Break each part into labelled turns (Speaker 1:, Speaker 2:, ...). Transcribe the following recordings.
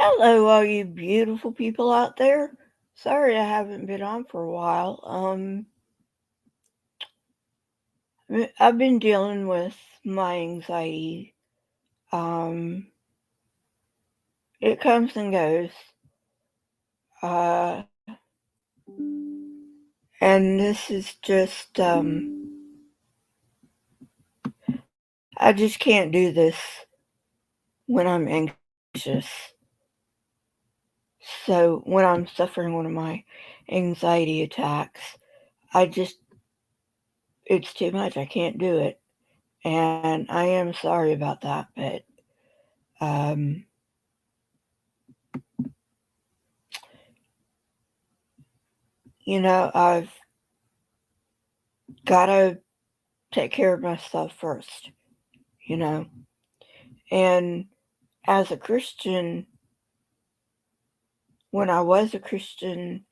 Speaker 1: Hello, all you beautiful people out there. Sorry I haven't been on for a while. I've been dealing with my anxiety. Um, it comes and goes. Uh, and this is just, I just can't do this when I'm anxious. So when I'm suffering one of my anxiety attacks, I just, it's too much. I can't do it. And I am sorry about that, but um, I've got to take care of myself first, you know. And as a Christian, when I was a Christian,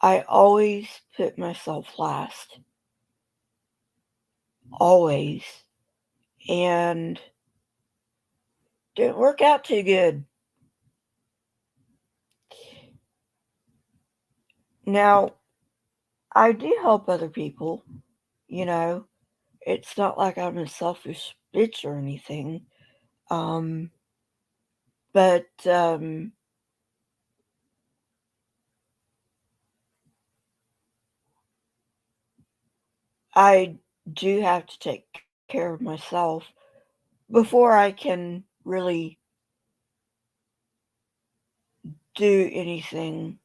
Speaker 1: I always put myself last, always. And didn't work out too good. Now, I do help other people, you know. It's not like I'm a selfish bitch or anything. Um, but I do have to take care of myself before I can really do anything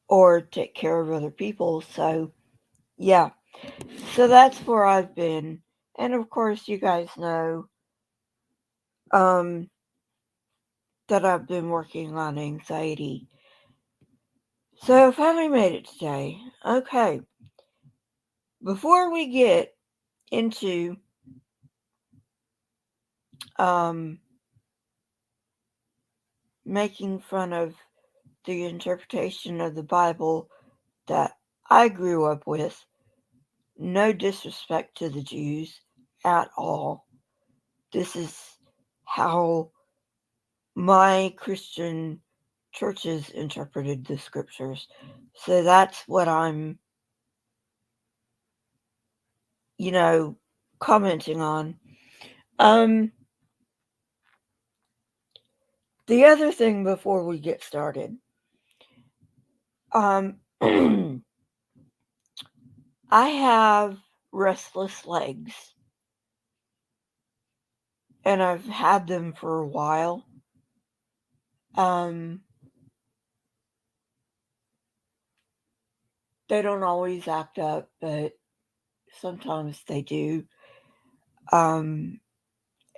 Speaker 1: or take care of other people. So, yeah. So that's where I've been. And of course, you guys know um, that I've been working on anxiety. So, I finally made it today. Okay. Before we get into um, making fun of the interpretation of the Bible that I grew up with, no disrespect to the Jews at all. This is how my Christian churches interpreted the scriptures. So that's what I'm, you know, commenting on. Um, the other thing before we get started, um, I have restless legs, and I've had them for a while. Um, they don't always act up, but sometimes they do. Um,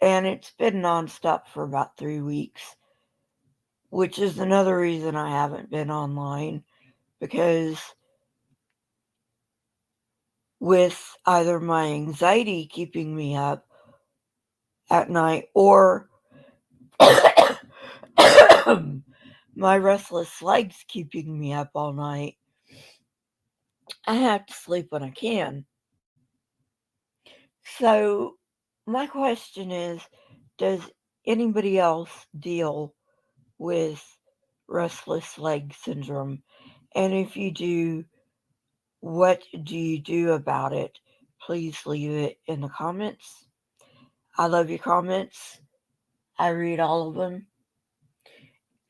Speaker 1: and it's been nonstop for about 3 weeks, which is another reason I haven't been online because with either my anxiety keeping me up at night or my restless legs keeping me up all night, I have to sleep when I can. So, my question is, does anybody else deal with restless leg syndrome? And if you do, what do you do about it? Please leave it in the comments. I love your comments. I read all of them.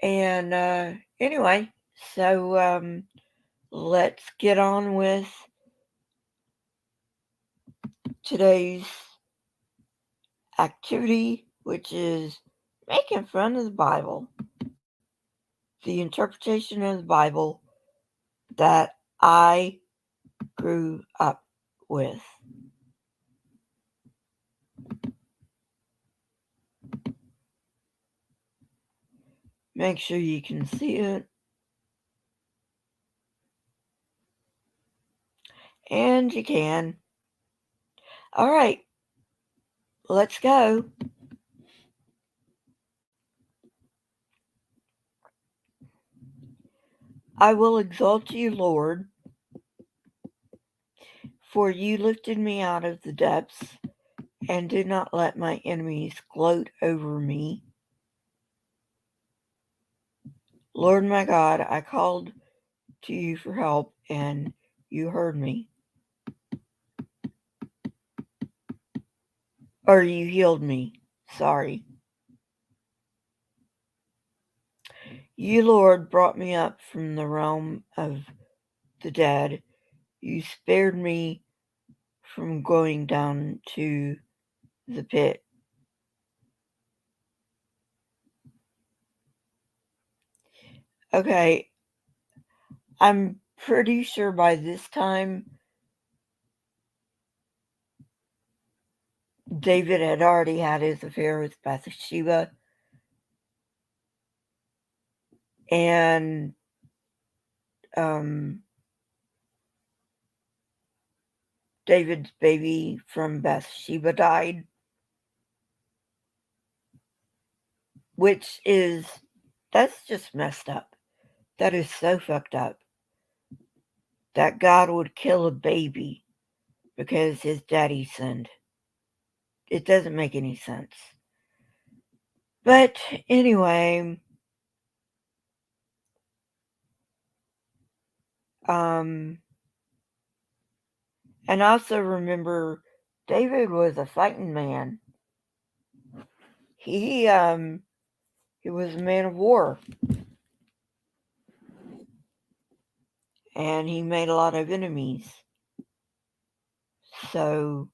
Speaker 1: And anyway, so let's get on with today's activity, which is making fun of the Bible, the interpretation of the Bible that I grew up with. Make sure you can see it. And you can. All right, let's go. I will exalt you, Lord, for you lifted me out of the depths and do not let my enemies gloat over me. Lord my God, I called to you for help, and you heard me. Or you healed me. Sorry. You, Lord, brought me up from the realm of the dead. You spared me from going down to the pit. Okay, I'm pretty sure by this time David had already had his affair with Bathsheba, and um, David's baby from Bathsheba died, which is, that's just messed up. That is so fucked up. That God would kill a baby because his daddy sinned. It doesn't make any sense. But anyway, um, and also remember, David was a fighting man. He was a man of war, and he made a lot of enemies. So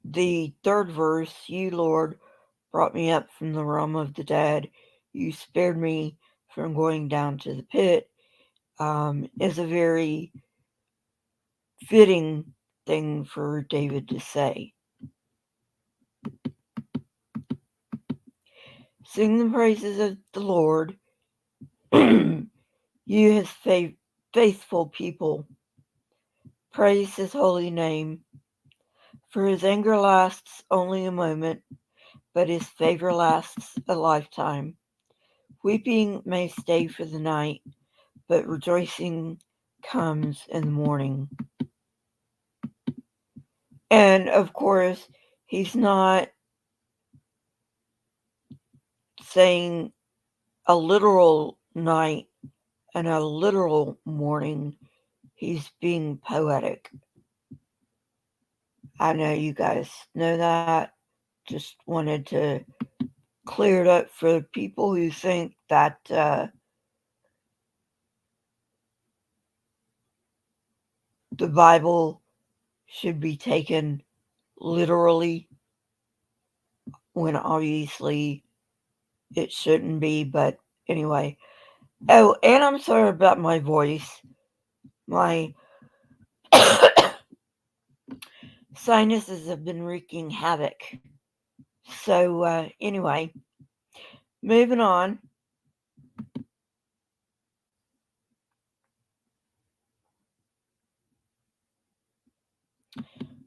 Speaker 1: the third verse, you Lord brought me up from the realm of the dead. You spared me from going down to the pit. Is a very fitting thing for David to say. Sing the praises of the Lord, you his faithful people. Praise his holy name, for his anger lasts only a moment, but his favor lasts a lifetime. Weeping may stay for the night, but rejoicing comes in the morning. And of course, he's not saying a literal night and a literal morning. He's being poetic. I know you guys know that. Just wanted to clear it up for people who think that the Bible should be taken literally when obviously it shouldn't be. But anyway. Oh, and I'm sorry about my voice. My sinuses have been wreaking havoc. So, anyway, moving on.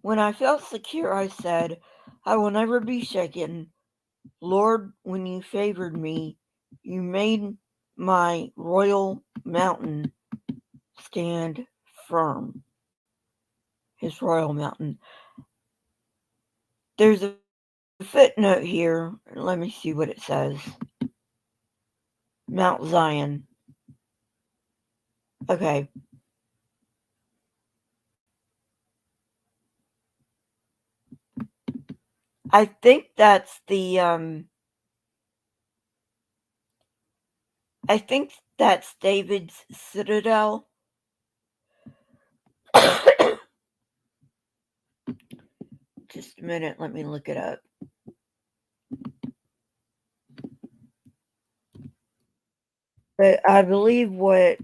Speaker 1: When I felt secure, I said, I will never be shaken. Lord, when you favored me, you made my royal mountain stand firm. His royal mountain. There's a footnote here. Let me see what it says. Mount Zion. Okay. I think that's the I think that's David's citadel. Just a minute, let me look it up. But I believe what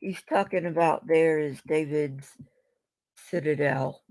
Speaker 1: he's talking about there is David's citadel.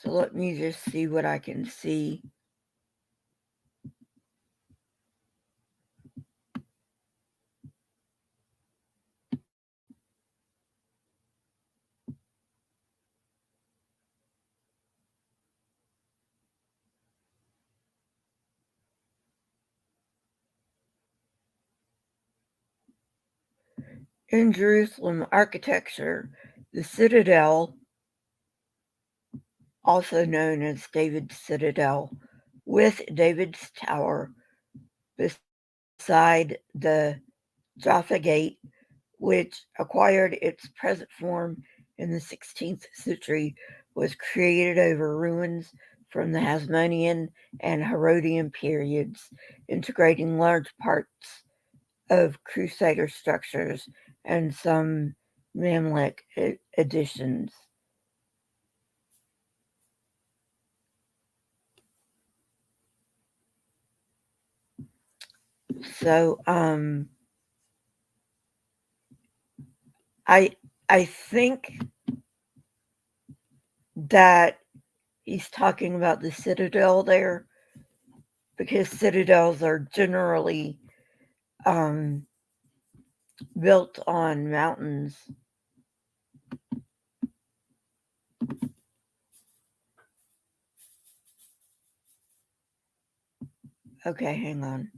Speaker 1: So let me just see what I can see. In Jerusalem architecture, the citadel, also known as David's Citadel, with David's Tower beside the Jaffa Gate, which acquired its present form in the 16th century, was created over ruins from the Hasmonean and Herodian periods, integrating large parts of Crusader structures and some Mamluk additions. So I I think that he's talking about the citadel there because citadels are generally um, built on mountains. Okay, hang on.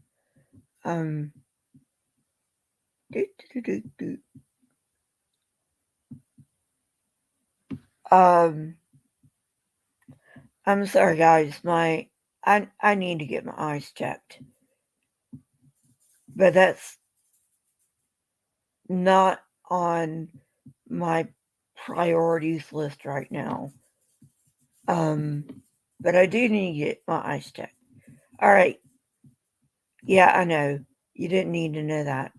Speaker 1: Um, do, do, do, do. um, I'm sorry, guys. I need to get my eyes checked, but that's not on my priorities list right now. Um, but I do need to get my eyes checked. All right. Yeah, I know. You didn't need to know that.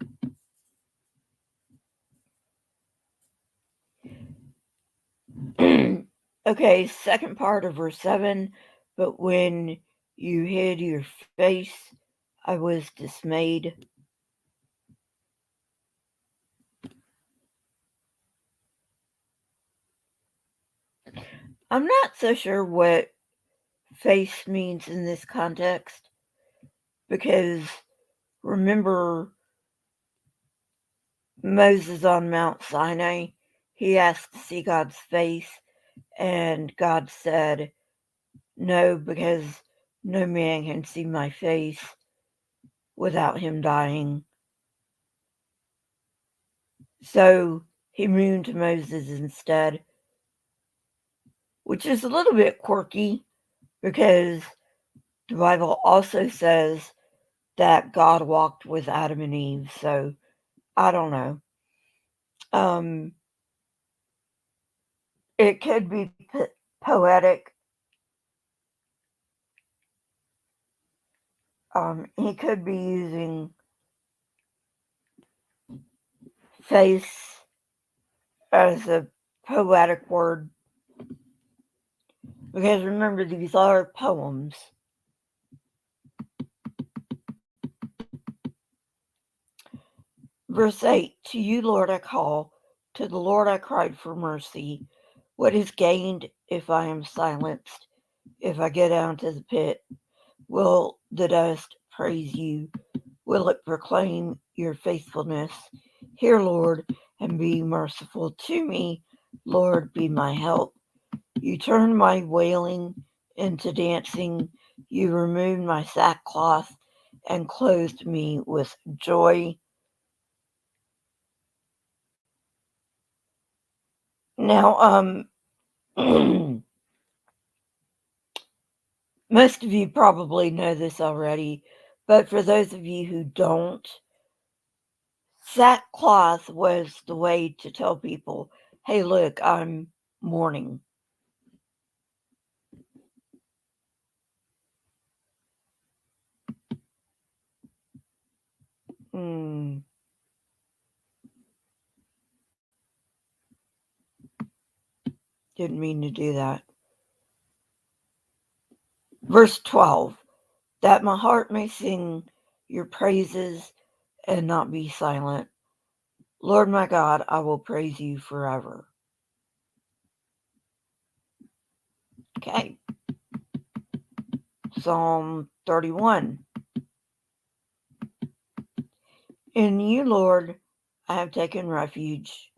Speaker 1: Okay, second part of verse 7. But when you hid your face, I was dismayed. I'm not so sure what face means in this context because remember Moses on Mount Sinai, he asked to see God's face, and God said, no, because no man can see my face without him dying. So he mooned to Moses instead, which is a little bit quirky because the Bible also says that God walked with Adam and Eve. So I don't know. Um, it could be poetic. He could be using face as a poetic word because remember these are poems. Verse 8, to you, Lord, I call, to the Lord I cried for mercy. What is gained if I am silenced? If I go down to the pit, will the dust praise you? Will it proclaim your faithfulness? Hear, Lord, and be merciful to me. Lord, be my help. You turned my wailing into dancing. You removed my sackcloth and clothed me with joy. Now, most of you probably know this already, but for those of you who don't, sackcloth was the way to tell people, hey, look, I'm mourning. Hmm, didn't mean to do that. Verse 12, that my heart may sing your praises and not be silent. Lord my God, I will praise you forever. Okay. Psalm 31. In you, Lord, I have taken refuge.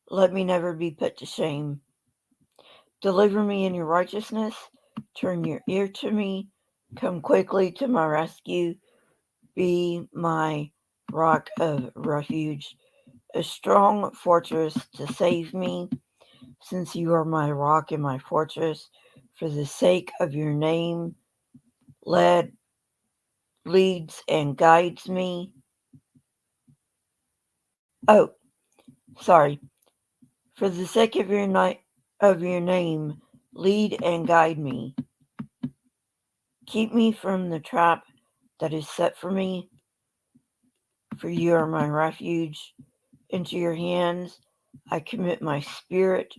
Speaker 1: Let me never be put to shame. Deliver me in your righteousness. Turn your ear to me. Come quickly to my rescue. Be my rock of refuge, a strong fortress to save me, since you are my rock and my fortress. For the sake of your name, leads and guides me. Oh, sorry. For the sake of your name, lead and guide me. Keep me from the trap that is set for me, for you are my refuge. Into your hands I commit my spirit.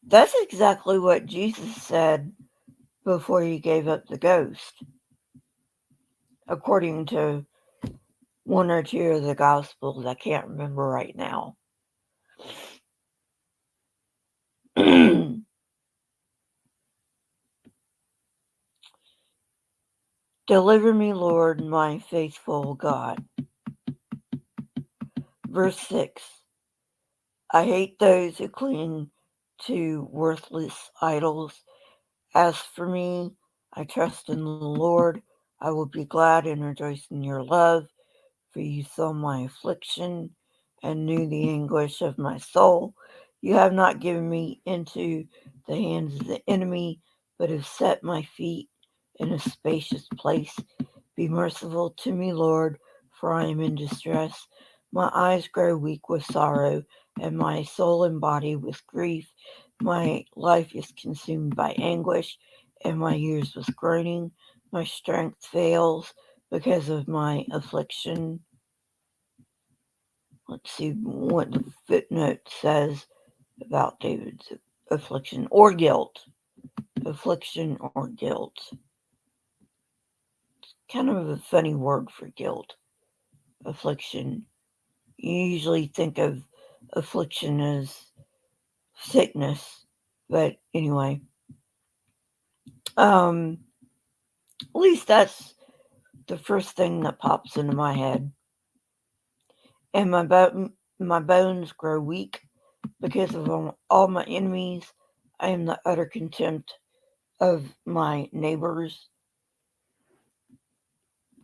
Speaker 1: That's exactly what Jesus said before he gave up the ghost, according to one or two of the Gospels. I can't remember right now. Deliver me, Lord, my faithful God. Verse 6. I hate those who cling to worthless idols. As for me, I trust in the Lord. I will be glad and rejoice in your love, for you saw my affliction and knew the anguish of my soul. You have not given me into the hands of the enemy, but have set my feet in a spacious place. Be merciful to me, Lord, for I am in distress. My eyes grow weak with sorrow, and my soul and body with grief. My life is consumed by anguish, and my years with groaning. My strength fails because of my affliction. Let's see what the footnote says about David's affliction or guilt. Affliction or guilt. Kind of a funny word for guilt. Affliction. You usually think of affliction as sickness, but anyway. At least that's the first thing that pops into my head. And my bones grow weak because of all my enemies. I am the utter contempt of my neighbors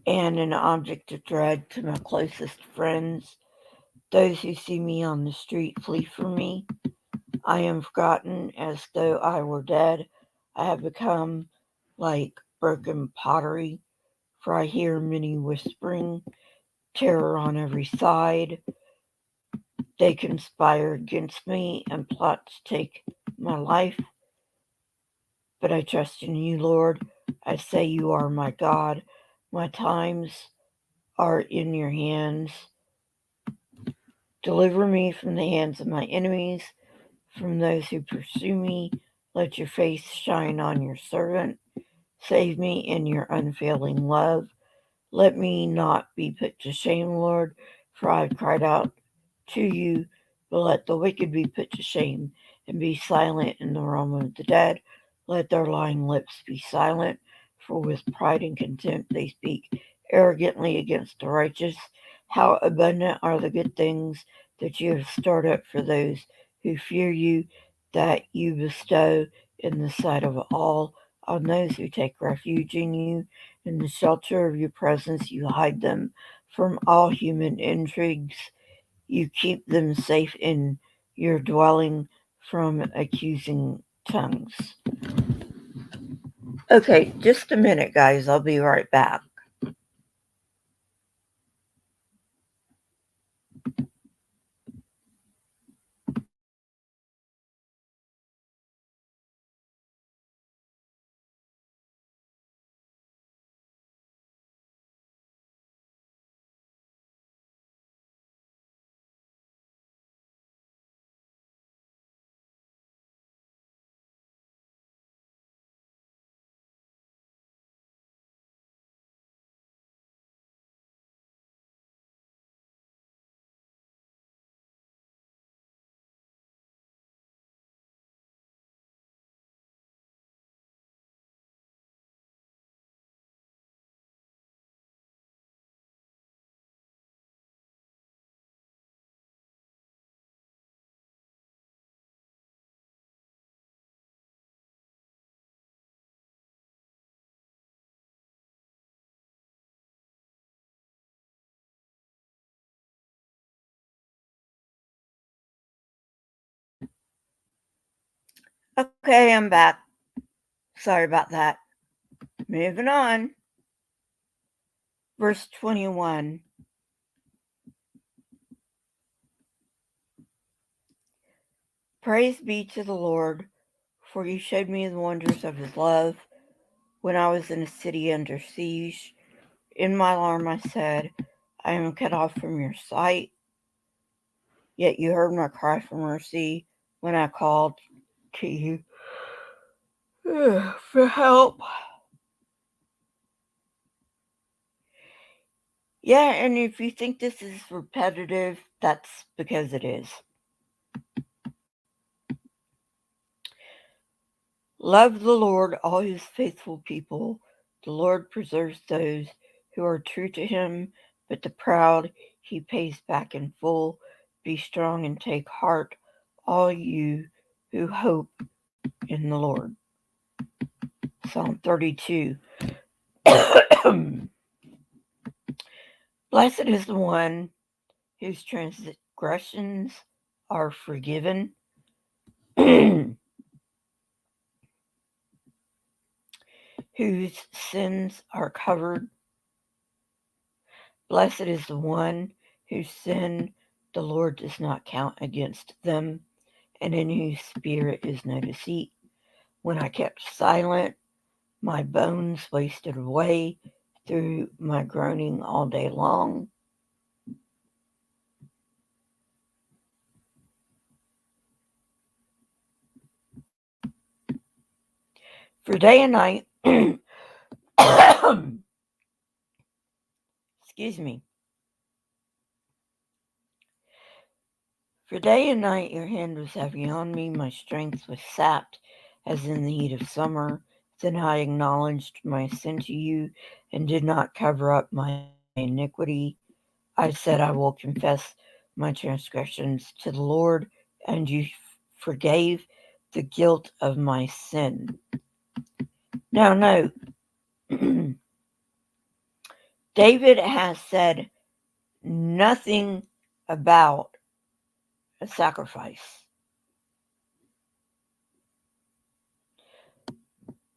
Speaker 1: and an object of dread to my closest friends. Those who see me on the street flee from me. I am forgotten as though I were dead. I have become like broken pottery, for I hear many whispering, terror on every side. They conspire against me and plot to take my life. But I trust in you, Lord. I say you are my God. My times are in your hands. Deliver me from the hands of my enemies, from those who pursue me. Let your face shine on your servant. Save me in your unfailing love. Let me not be put to shame, Lord, for I have cried out to you. But let the wicked be put to shame and be silent in the realm of the dead. Let their lying lips be silent, for with pride and contempt they speak arrogantly against the righteous. How abundant are the good things that you have stored up for those who fear you, that you bestow in the sight of all on those who take refuge in you. In the shelter of your presence, you hide them from all human intrigues. You keep them safe in your dwelling from accusing tongues. Okay, just a minute, guys. I'll be right back. Okay, I'm back. Sorry about that. Moving on. Verse 21. Praise be to the Lord, for you showed me the wonders of his love when I was in a city under siege. In my alarm I said, I am cut off from your sight, yet you heard my cry for mercy when I called to you for help. Yeah, and if you think this is repetitive, that's because it is. Love the Lord, all his faithful people. The Lord preserves those who are true to him, but the proud he pays back in full. Be strong and take heart, all you who hope in the Lord. Psalm 32. Blessed is the one whose transgressions are forgiven, whose sins are covered. Blessed is the one whose sin the Lord does not count against them, and in whose spirit is no deceit. When I kept silent, my bones wasted away through my groaning all day long. For day and night, excuse me, for day and night your hand was heavy on me, my strength was sapped as in the heat of summer. Then I acknowledged my sin to you and did not cover up my iniquity. I said, I will confess my transgressions to the Lord, and you forgave the guilt of my sin. Now, note, David has said nothing about a sacrifice.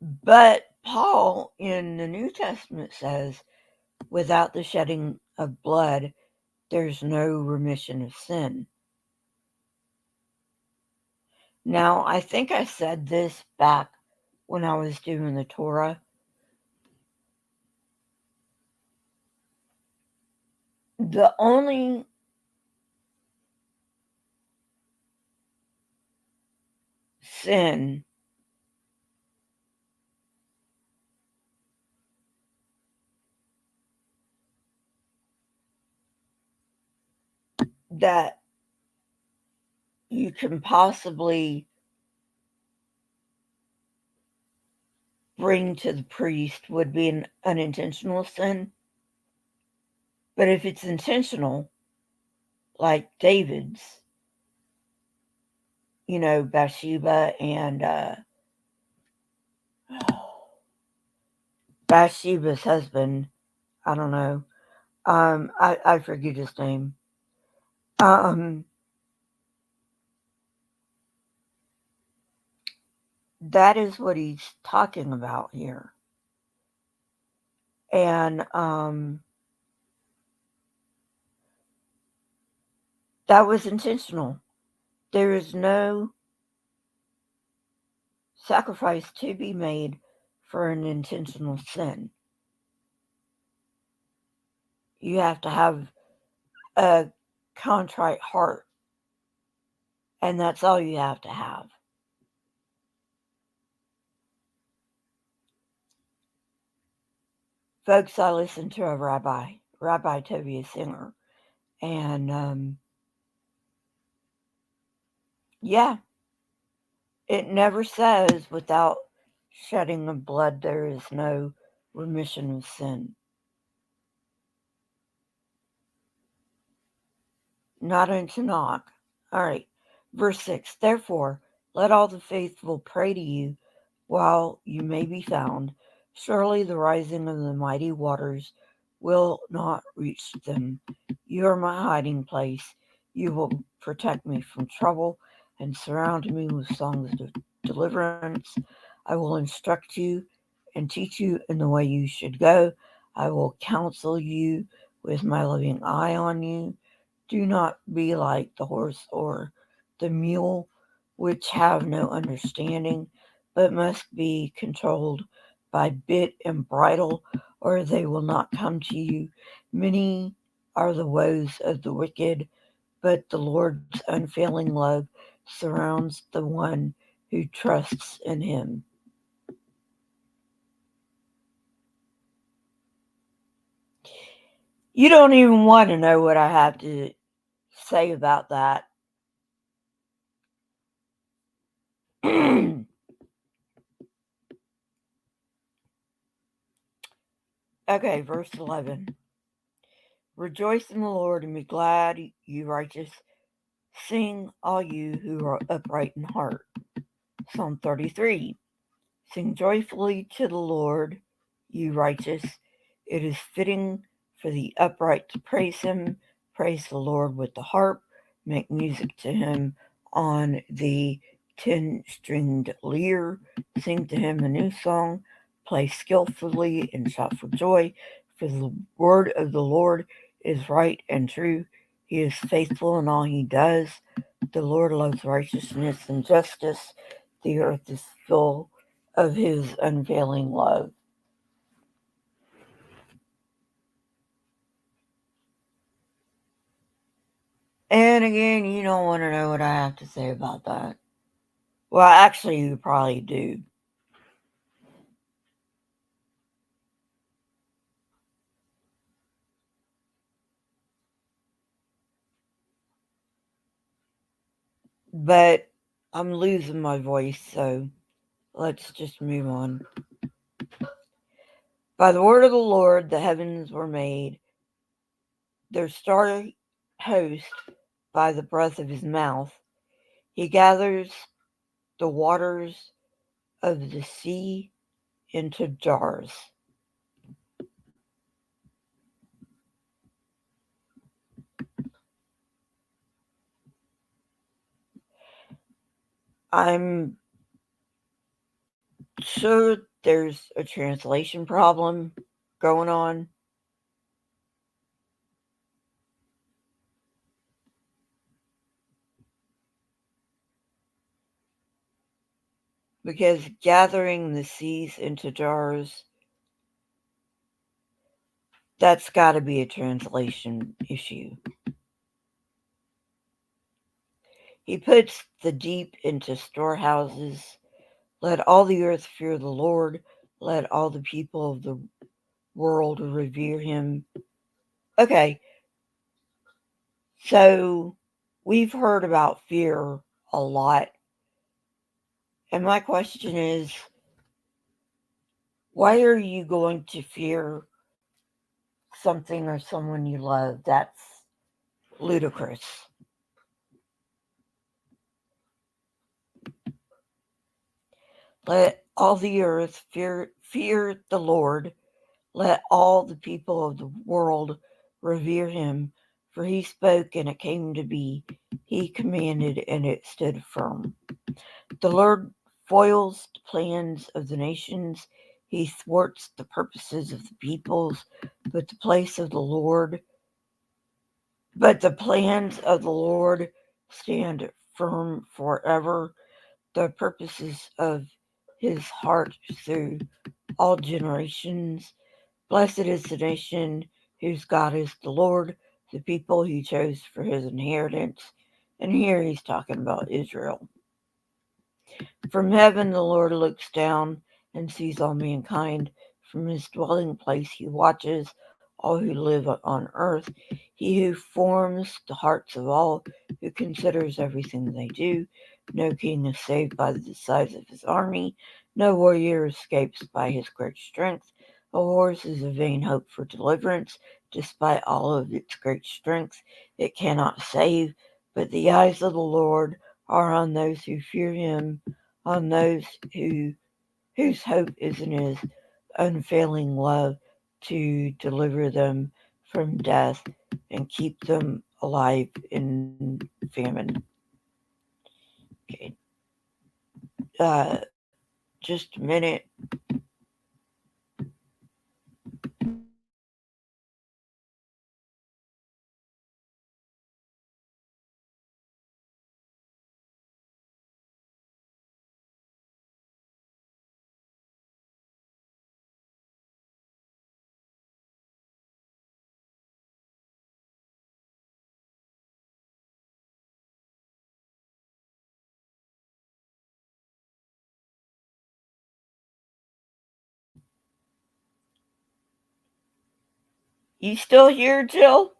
Speaker 1: But Paul in the New Testament says, without the shedding of blood, there's no remission of sin. Now, I think I said this back when I was doing the Torah. The only sin that you can possibly bring to the priest would be an unintentional sin. But if it's intentional, like David's, Bathsheba and Bathsheba's husband, I don't know, I forget his name. Um, that is what he's talking about here. And that was intentional. There is no sacrifice to be made for an intentional sin. You have to have a contrite heart, and that's all you have to have. Folks, I listened to a Rabbi Tobias Singer, and yeah, it never says without shedding of blood there is no remission of sin. Not in Tanakh. All right. Verse 6. Therefore, let all the faithful pray to you while you may be found. Surely the rising of the mighty waters will not reach them. You are my hiding place. You will protect me from trouble and surround me with songs of deliverance. I will instruct you and teach you in the way you should go. I will counsel you with my loving eye on you. Do not be like the horse or the mule, which have no understanding, but must be controlled by bit and bridle, or they will not come to you. Many are the woes of the wicked, but the Lord's unfailing love surrounds the one who trusts in him. You don't even want to know what I have to say about that. Okay, verse 11. Rejoice in the Lord and be glad, you righteous. Sing, all you who are upright in heart. Psalm 33. Sing joyfully to the Lord, you righteous. It is fitting for the upright to praise him. Praise the Lord with the harp. Make music to him on the 10-stringed lyre. Sing to him a new song. Play skillfully and shout for joy. For the word of the Lord is right and true. He is faithful in all he does. The Lord loves righteousness and justice. The earth is full of his unfailing love. And again, you don't want to know what I have to say about that. Well, actually, you probably do. But I'm losing my voice, so let's just move on. By the word of the Lord, the heavens were made, their starry host by the breath of his mouth. He gathers the waters of the sea into jars. I'm sure there's a translation problem going on because gathering the seas into jars, that's got to be a translation issue. He puts the deep into storehouses. Let all the earth fear the Lord. Let all the people of the world revere him. Okay, so we've heard about fear a lot. And my question is, why are you going to fear something or someone you love? That's ludicrous. Let all the earth fear the Lord. Let all the people of the world revere him. For he spoke and it came to be. He commanded and it stood firm. The Lord foils the plans of the nations. He thwarts the purposes of the peoples. But the place of the Lord, but the plans of the Lord stand firm forever. The purposes of his heart through all generations. Blessed is the nation whose God is the Lord, the people he chose for his inheritance. And here he's talking about Israel. From heaven the Lord looks down and sees all mankind. From his dwelling place he watches all who live on earth. He who forms the hearts of all, who considers everything they do. No king is saved by the size of his army. No warrior escapes by his great strength. A horse is a vain hope for deliverance. Despite all of its great strength, it cannot save. But the eyes of the Lord are on those who fear him, on those whose hope is in his unfailing love to deliver them from death and keep them alive in famine. Okay. Just a minute. You still here, Jill?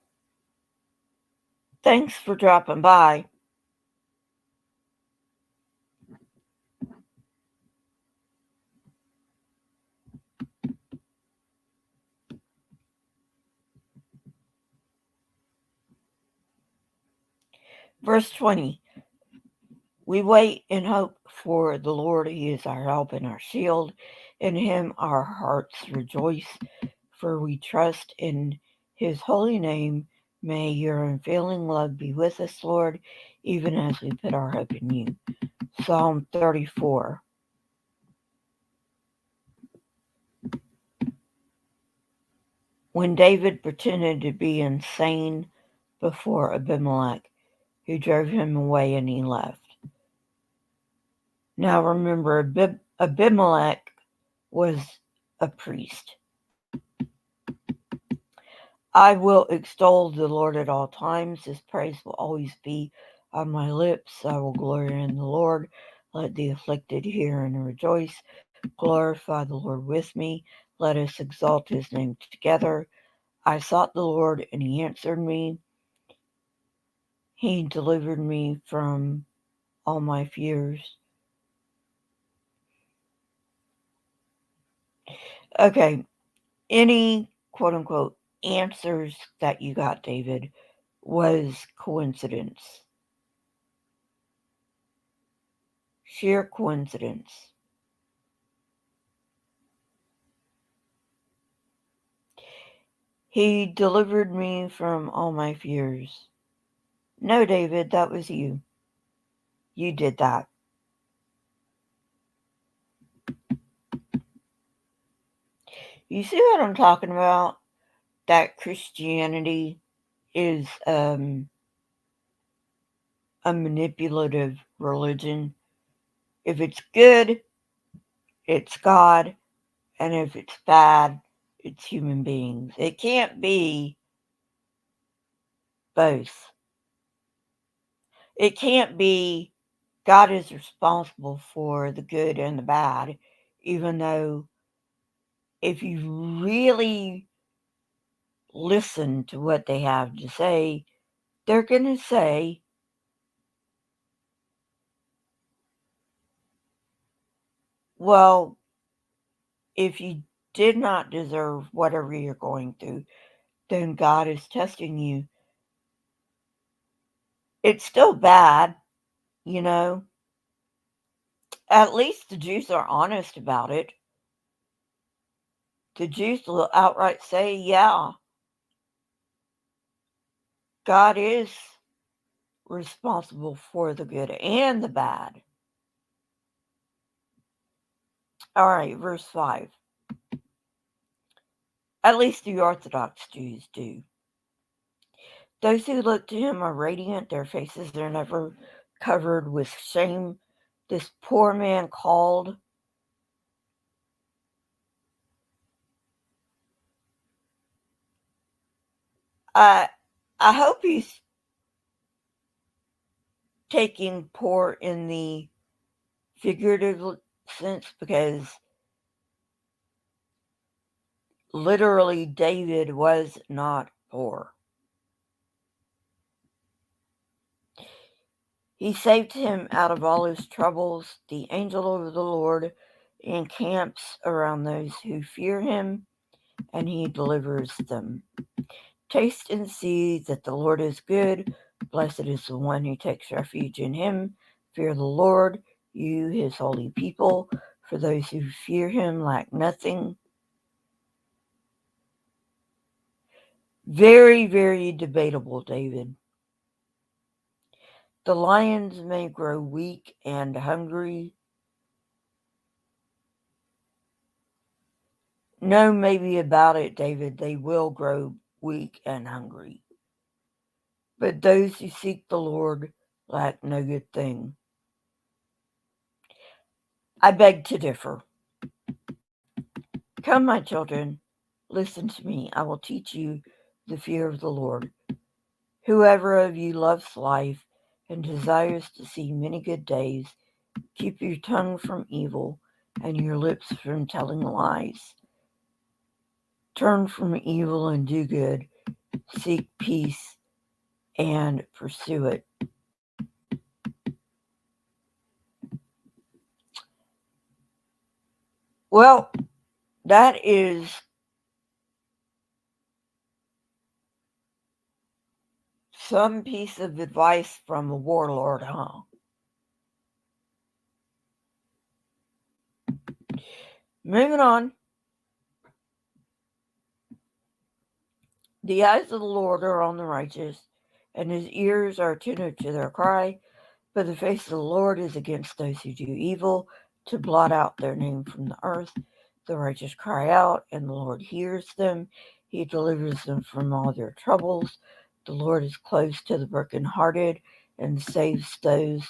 Speaker 1: Thanks for dropping by. Verse 20. We wait and hope for the Lord. He is our help and our shield. In him our hearts rejoice, for we trust in his holy name. May your unfailing love be with us, Lord, even as we put our hope in you. Psalm 34. When David pretended to be insane before Abimelech, who drove him away and he left. Now remember, Abimelech was a priest. I will extol the Lord at all times. His praise will always be on my lips. I will glory in the Lord. Let the afflicted hear and rejoice. Glorify the Lord with me. Let us exalt his name together. I sought the Lord, and he answered me. He delivered me from all my fears. Okay, any quote unquote answers that you got, David, was coincidence. Sheer coincidence. He delivered me from all my fears. No, David, that was you. You did that. You see what I'm talking about? That Christianity is a manipulative religion. If it's good, it's God, and if it's bad, it's human beings. It can't be both. It can't be God is responsible for the good and the bad, even though if you really listen to what they have to say, they're going to say, well, if you did not deserve whatever you're going through, then God is testing you. It's still bad, you know. At least the Jews are honest about it. The Jews will outright say, yeah, God is responsible for the good and the bad. All right, verse 5. At least the Orthodox Jews do. Those who look to him are radiant, their faces are never covered with shame. This poor man called. I I hope he's taking poor in the figurative sense, because literally David was not poor. He saved him out of all his troubles. The angel of the Lord encamps around those who fear him, and he delivers them. Taste and see that the Lord is good. Blessed is the one who takes refuge in him. Fear the Lord, you his holy people, for those who fear him lack nothing. Very, very debatable, David. The lions may grow weak and hungry, No, maybe about it, David, they will grow weak and hungry. But those who seek the Lord lack no good thing. I beg to differ. Come, my children, listen to me. I will teach you the fear of the Lord. Whoever of you loves life and desires to see many good days, keep your tongue from evil and your lips from telling lies. Turn from evil and do good. Seek peace and pursue it. Well, that is some piece of advice from a warlord, huh? Moving on. The eyes of the Lord are on the righteous, and his ears are attentive to their cry. But the face of the Lord is against those who do evil, to blot out their name from the earth. The righteous cry out, and the Lord hears them. He delivers them from all their troubles. The Lord is close to the brokenhearted and saves those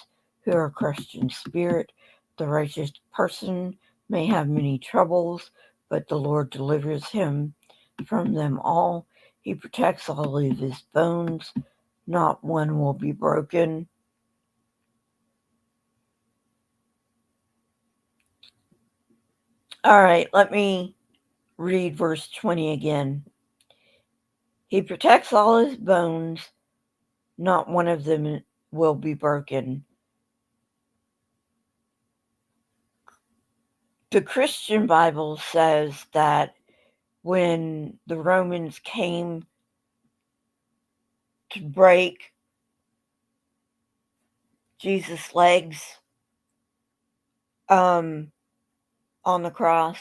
Speaker 1: who are crushed in spirit. The righteous person may have many troubles, but the Lord delivers him from them all. He protects all of his bones. Not one will be broken. All right, let me read verse 20 again. He protects all his bones, not one of them will be broken. The Christian Bible says that when the Romans came to break Jesus' legs on the cross,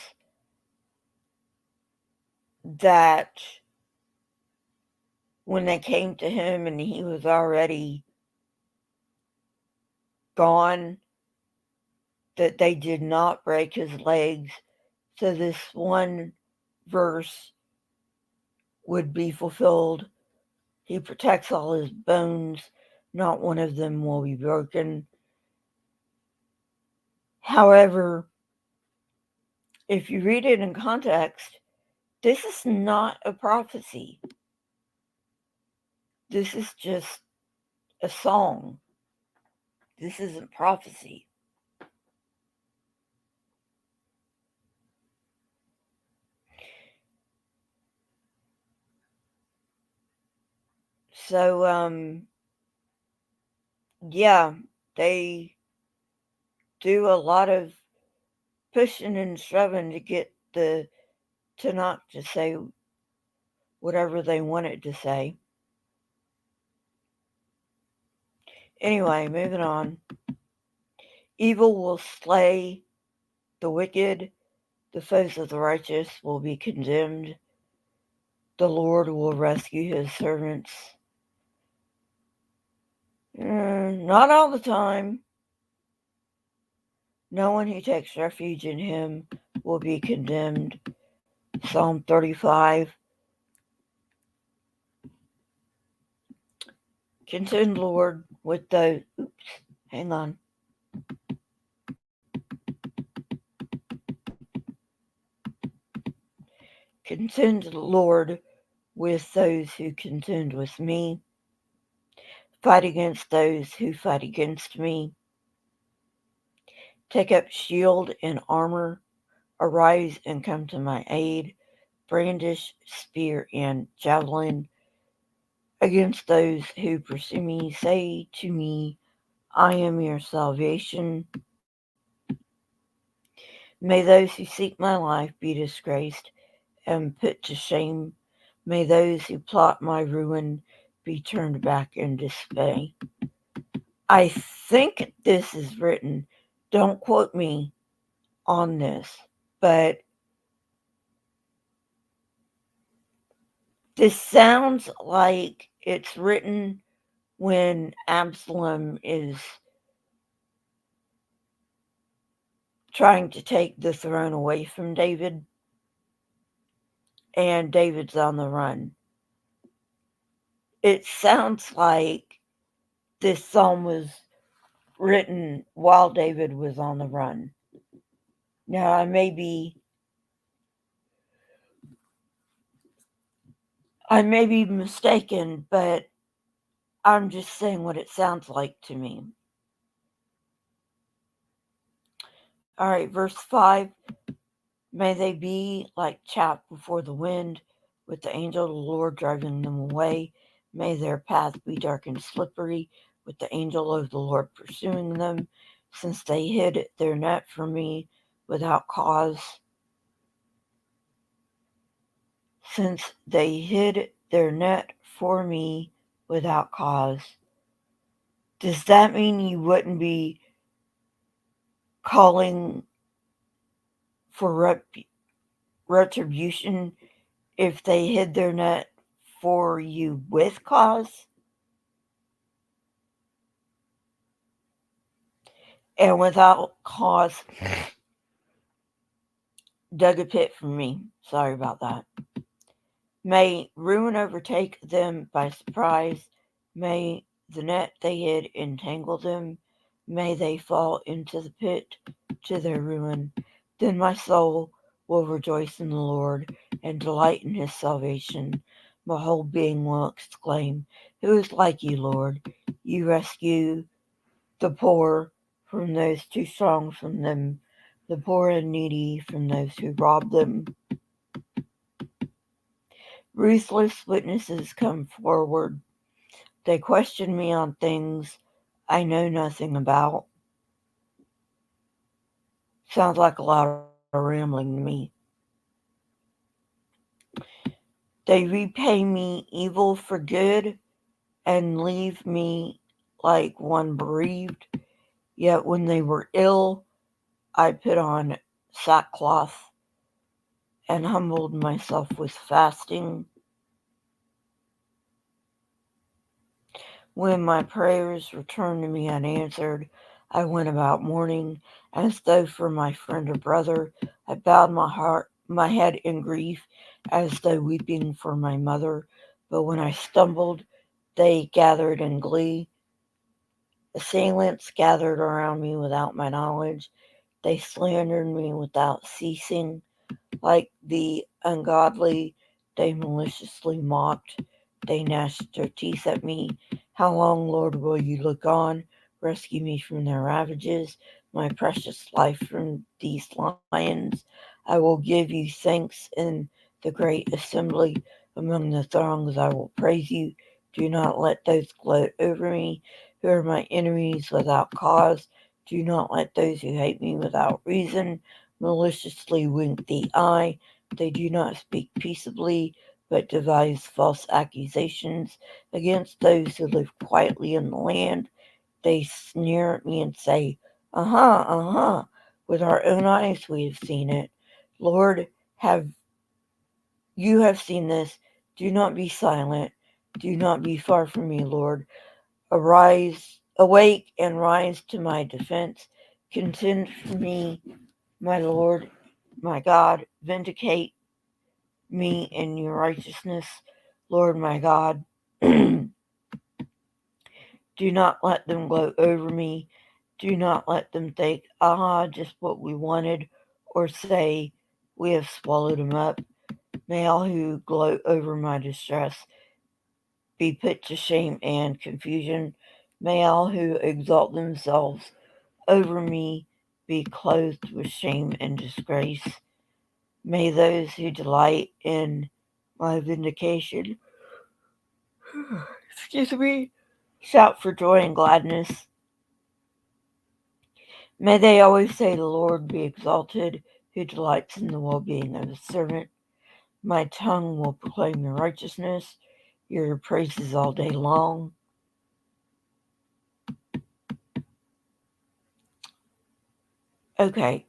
Speaker 1: that when they came to him and he was already gone, that they did not break his legs. So this one verse would be fulfilled. He protects all his bones, not one of them will be broken. However, if you read it in context, this is not a prophecy. This is just a song. This isn't prophecy. So, yeah, they do a lot of pushing and shoving to get the Tanakh to say whatever they want it to say. Anyway, moving on. Evil will slay the wicked, the foes of the righteous will be condemned. The Lord will rescue his servants. Not all the time. No one who takes refuge in him will be condemned. Psalm 35. Contend, Lord, with those. Hang on. Contend, Lord, with those who contend with me. Fight against those who fight against me. Take up shield and armor. Arise and come to my aid. Brandish spear and javelin against those who pursue me. Say to me, I am your salvation. May those who seek my life be disgraced and put to shame. May those who plot my ruin be turned back in dismay. I think this is written, don't quote me on this, but this sounds like it's written when Absalom is trying to take the throne away from David. and David's on the run. It sounds like this psalm was written while David was on the run. Now, I may be mistaken, but I'm just saying what it sounds like to me. All right, verse 5. May they be like chaff before the wind, with the angel of the Lord driving them away. May their path be dark and slippery, with the angel of the Lord pursuing them, since they hid their net from me without cause. Since they hid their net for me without cause. Does that mean you wouldn't be calling for retribution if they hid their net for you with cause? And without cause, dug a pit for me. Sorry about that. May ruin overtake them by surprise. May the net they hid entangle them. May they fall into the pit to their ruin. Then my soul will rejoice in the Lord and delight in his salvation. My whole being will exclaim, who is like you, Lord? You rescue the poor from those too strong from them, the poor and needy from those who rob them. Ruthless witnesses come forward. They question me on things I know nothing about. Sounds like a lot of rambling to me. They repay me evil for good and leave me like one bereaved. Yet when they were ill, I put on sackcloth and humbled myself with fasting. When my prayers returned to me unanswered, I went about mourning, as though for my friend or brother. I bowed my head in grief, as though weeping for my mother. But when I stumbled, they gathered in glee. Assailants gathered around me without my knowledge. They slandered me without ceasing. Like the ungodly, they maliciously mocked. They gnashed their teeth at me. How long, Lord, will you look on? Rescue me from their ravages, my precious life from these lions. I will give you thanks in the great assembly. Among the throngs I will praise you. Do not let those gloat over me who are my enemies without cause. Do not let those who hate me without reason maliciously wink the eye. They do not speak peaceably, but devise false accusations against those who live quietly in the land. They sneer at me and say, "Uh-huh, uh-huh. With our own eyes we have seen it. Lord, have you have seen this. Do not be silent. Do not be far from me, Lord. Arise, awake and rise to my defense. Contend for me, my Lord, my God. Vindicate me in your righteousness, Lord my God. Do not let them gloat over me. Do not let them think, aha, just what we wanted, or say, we have swallowed him up. May all who gloat over my distress be put to shame and confusion. May all who exalt themselves over me be clothed with shame and disgrace. May those who delight in my vindication, excuse me, shout for joy and gladness. May they always say, the Lord be exalted, who delights in the well-being of his servant. My tongue will proclaim your righteousness, your praises all day long. Okay,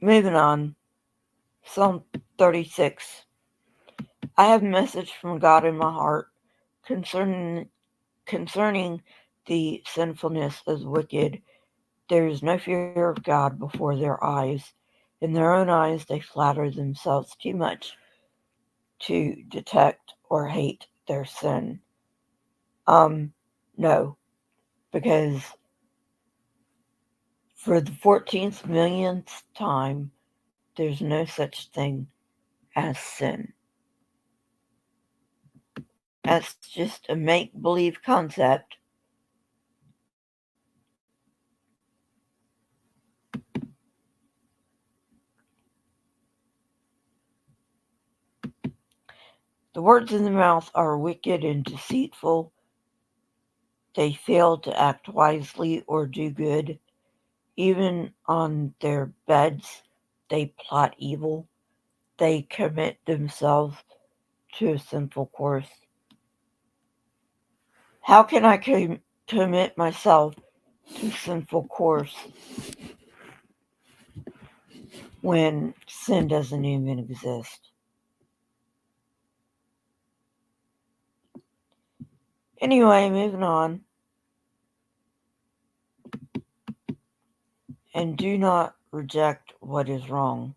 Speaker 1: moving on. Psalm 36. I have a message from God in my heart concerning the sinfulness of the wicked. There is no fear of God before their eyes. In their own eyes, they flatter themselves too much to detect or hate their sin. No, because for the 14th millionth time, there's no such thing as sin. That's just a make believe concept. The words in the mouth are wicked and deceitful. They fail to act wisely or do good. Even on their beds, they plot evil. They commit themselves to a sinful course. How can I commit myself to sinful course when sin doesn't even exist? Anyway, moving on. And do not reject what is wrong.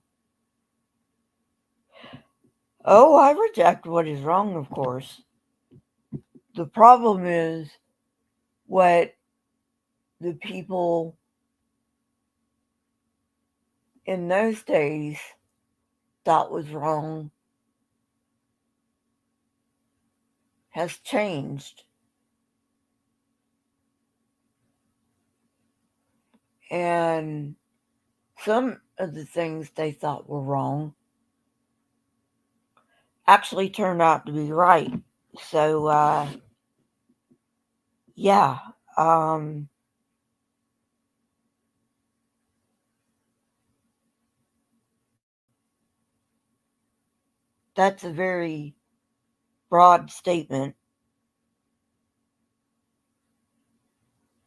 Speaker 1: Oh, I reject what is wrong, of course. The problem is what the people in those days thought was wrong has changed. And some of the things they thought were wrong actually turned out to be right. So, yeah, um, that's a very broad statement.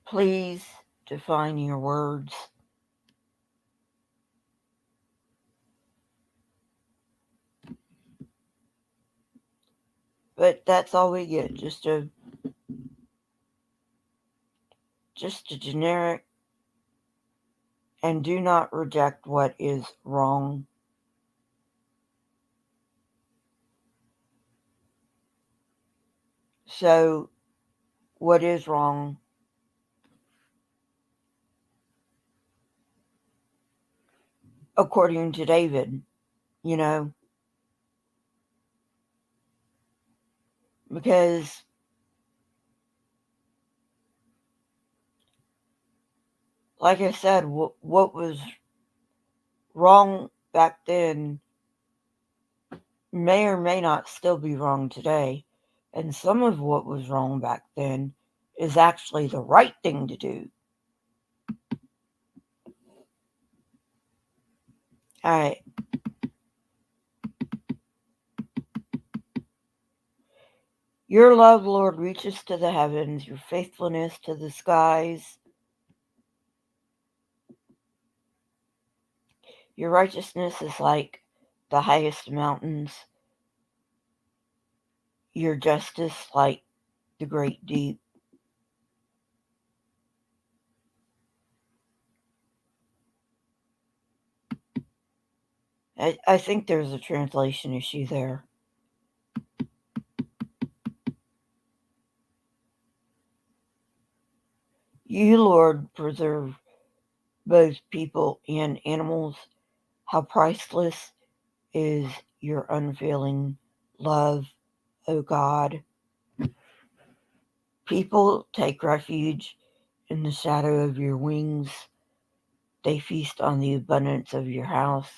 Speaker 1: Please define your words. But that's all we get, just a generic, and do not reject what is wrong. So, what is wrong? According to David, you know, because, like I said, what was wrong back then may or may not still be wrong today. And some of what was wrong back then is actually the right thing to do. All right. Your love, Lord, reaches to the heavens, your faithfulness to the skies. Your righteousness is like the highest mountains, your justice like the great deep. I think there's a translation issue there. You, Lord, preserve both people and animals. How priceless is your unfailing love, O God. People take refuge in the shadow of your wings. They feast on the abundance of your house.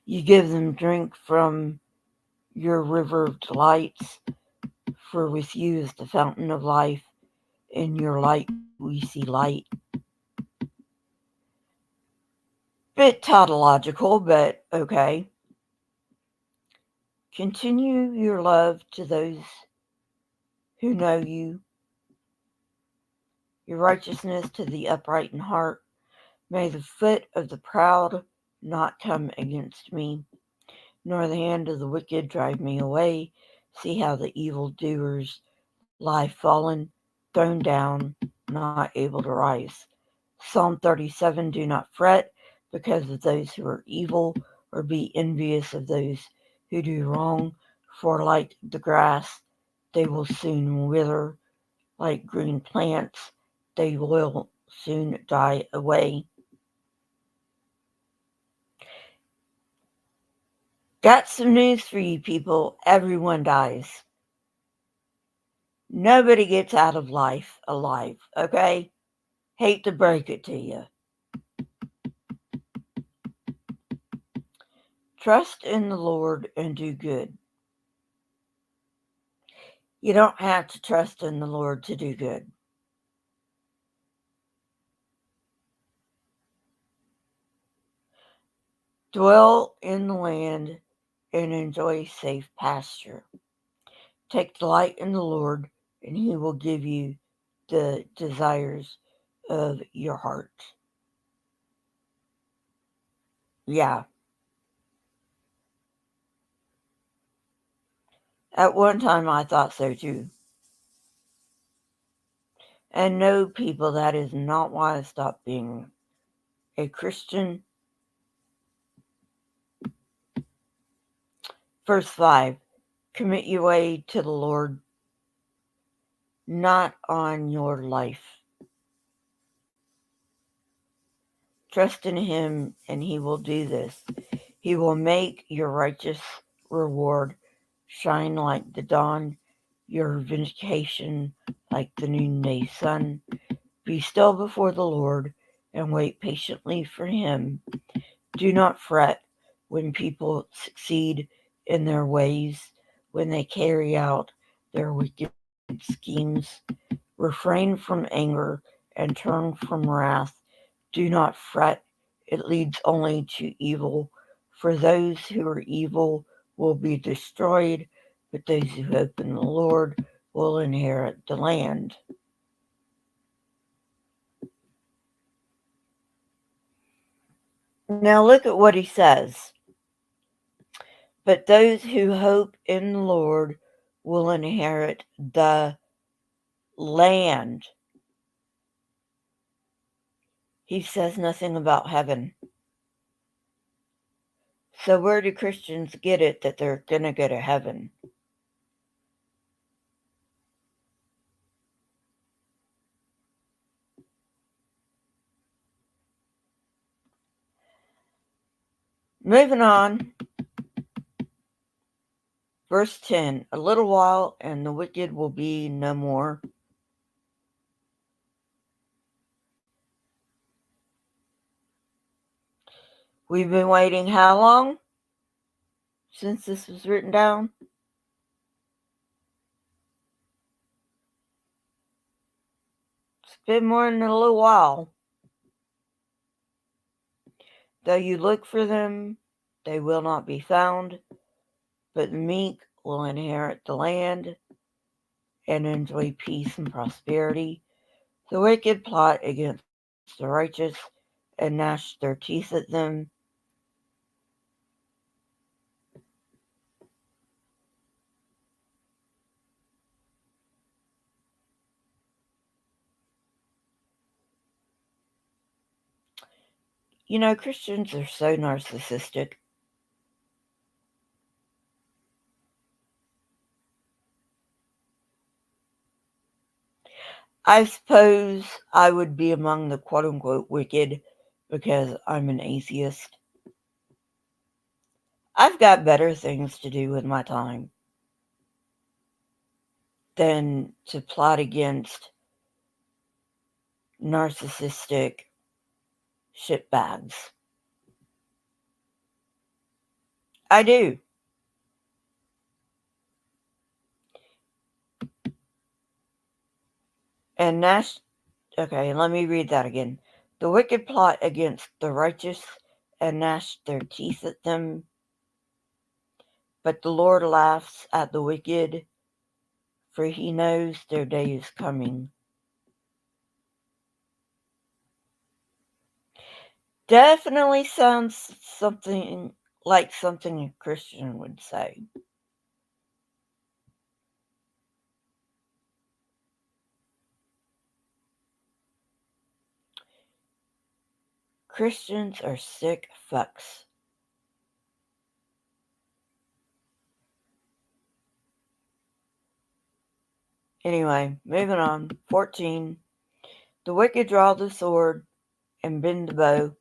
Speaker 1: You give them drink from your river of delights, for with you is the fountain of life. In your light we see light. Bit tautological, but okay. Continue your love to those who know you, your righteousness to the upright in heart. May the foot of the proud not come against me, nor the hand of the wicked drive me away. See how the evildoers lie fallen, thrown down. not able to rise. Psalm 37, do not fret because of those who are evil, or be envious of those who do wrong, for like the grass, they will soon wither, like green plants, they will soon die away. Got some news for you people. Everyone dies. Nobody gets out of life alive, okay? Hate to break it to you. Trust in the Lord and do good. You don't have to trust in the Lord to do good. Dwell in the land and enjoy safe pasture. Take delight in the Lord, and he will give you the desires of your heart. Yeah. At one time I thought so too. And no, people, that is not why I stopped being a Christian. Verse 5, commit your way to the Lord, not on your life. Trust in him, and he will do this. He will make your righteous reward shine like the dawn, your vindication like the noonday sun. Be still before the Lord and wait patiently for him. Do not fret when people succeed in their ways, when they carry out their wicked schemes. Refrain from anger and turn from wrath. Do not fret, it leads only to evil. For those who are evil will be destroyed, but those who hope in the Lord will inherit the land. Now look at what he says. But those who hope in the Lord will inherit the land. He says nothing about heaven. So where do Christians get it that they're going to go to heaven? Moving on. Verse 10, a little while and the wicked will be no more. We've been waiting how long since this was written down? It's been more than a little while. Though you look for them, they will not be found, but the meek will inherit the land and enjoy peace and prosperity. The wicked plot against the righteous and gnash their teeth at them. You know, Christians are so narcissistic. I suppose I would be among the quote unquote wicked because I'm an atheist. I've got better things to do with my time than to plot against narcissistic shitbags. I do. And Nash, okay, let me read that again. The wicked plot against the righteous and gnash their teeth at them, but the Lord laughs at the wicked, for he knows their day is coming. Definitely sounds something like something a Christian would say. Christians are sick fucks. Anyway, moving on. 14. The wicked draw the sword and bend the bow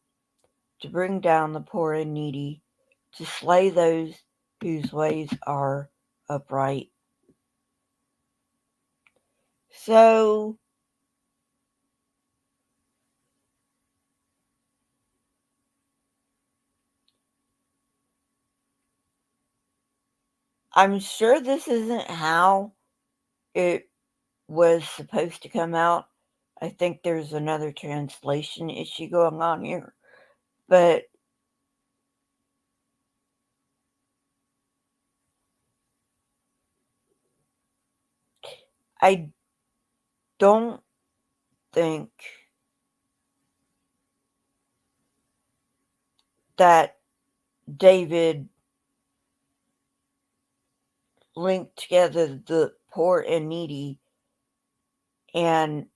Speaker 1: to bring down the poor and needy, to slay those whose ways are upright. So, I'm sure this isn't how it was supposed to come out. I think there's another translation issue going on here. But I don't think that David linked together the poor and needy and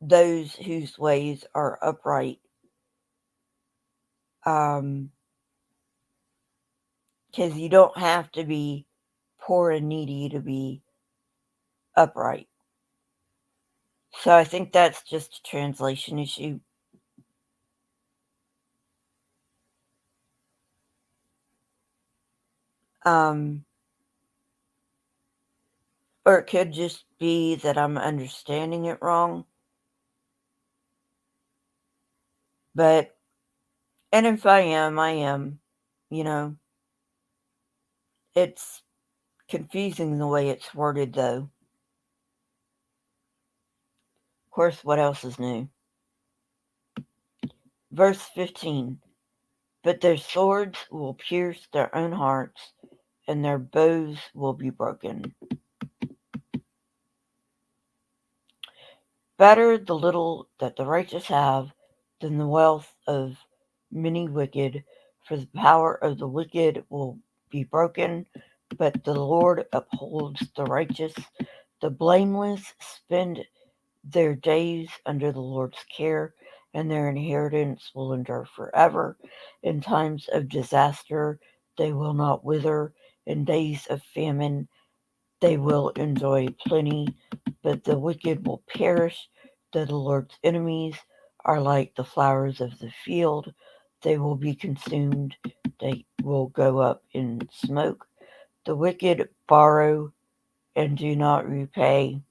Speaker 1: those whose ways are upright. Because you don't have to be poor and needy to be upright. So I think that's just a translation issue. Or it could just be that I'm understanding it wrong. But, and if I am, you know, it's confusing the way it's worded, though. Of course, what else is new? Verse 15. But their swords will pierce their own hearts, and their bows will be broken. Better the little that the righteous have than the wealth of many wicked, for the power of the wicked will be broken, but the Lord upholds the righteous. The blameless spend their days under the Lord's care, and their inheritance will endure forever. In times of disaster, they will not wither. In days of famine, they will enjoy plenty, but the wicked will perish. The Lord's enemies are like the flowers of the field. They will be consumed. They will go up in smoke. The wicked borrow and do not repay.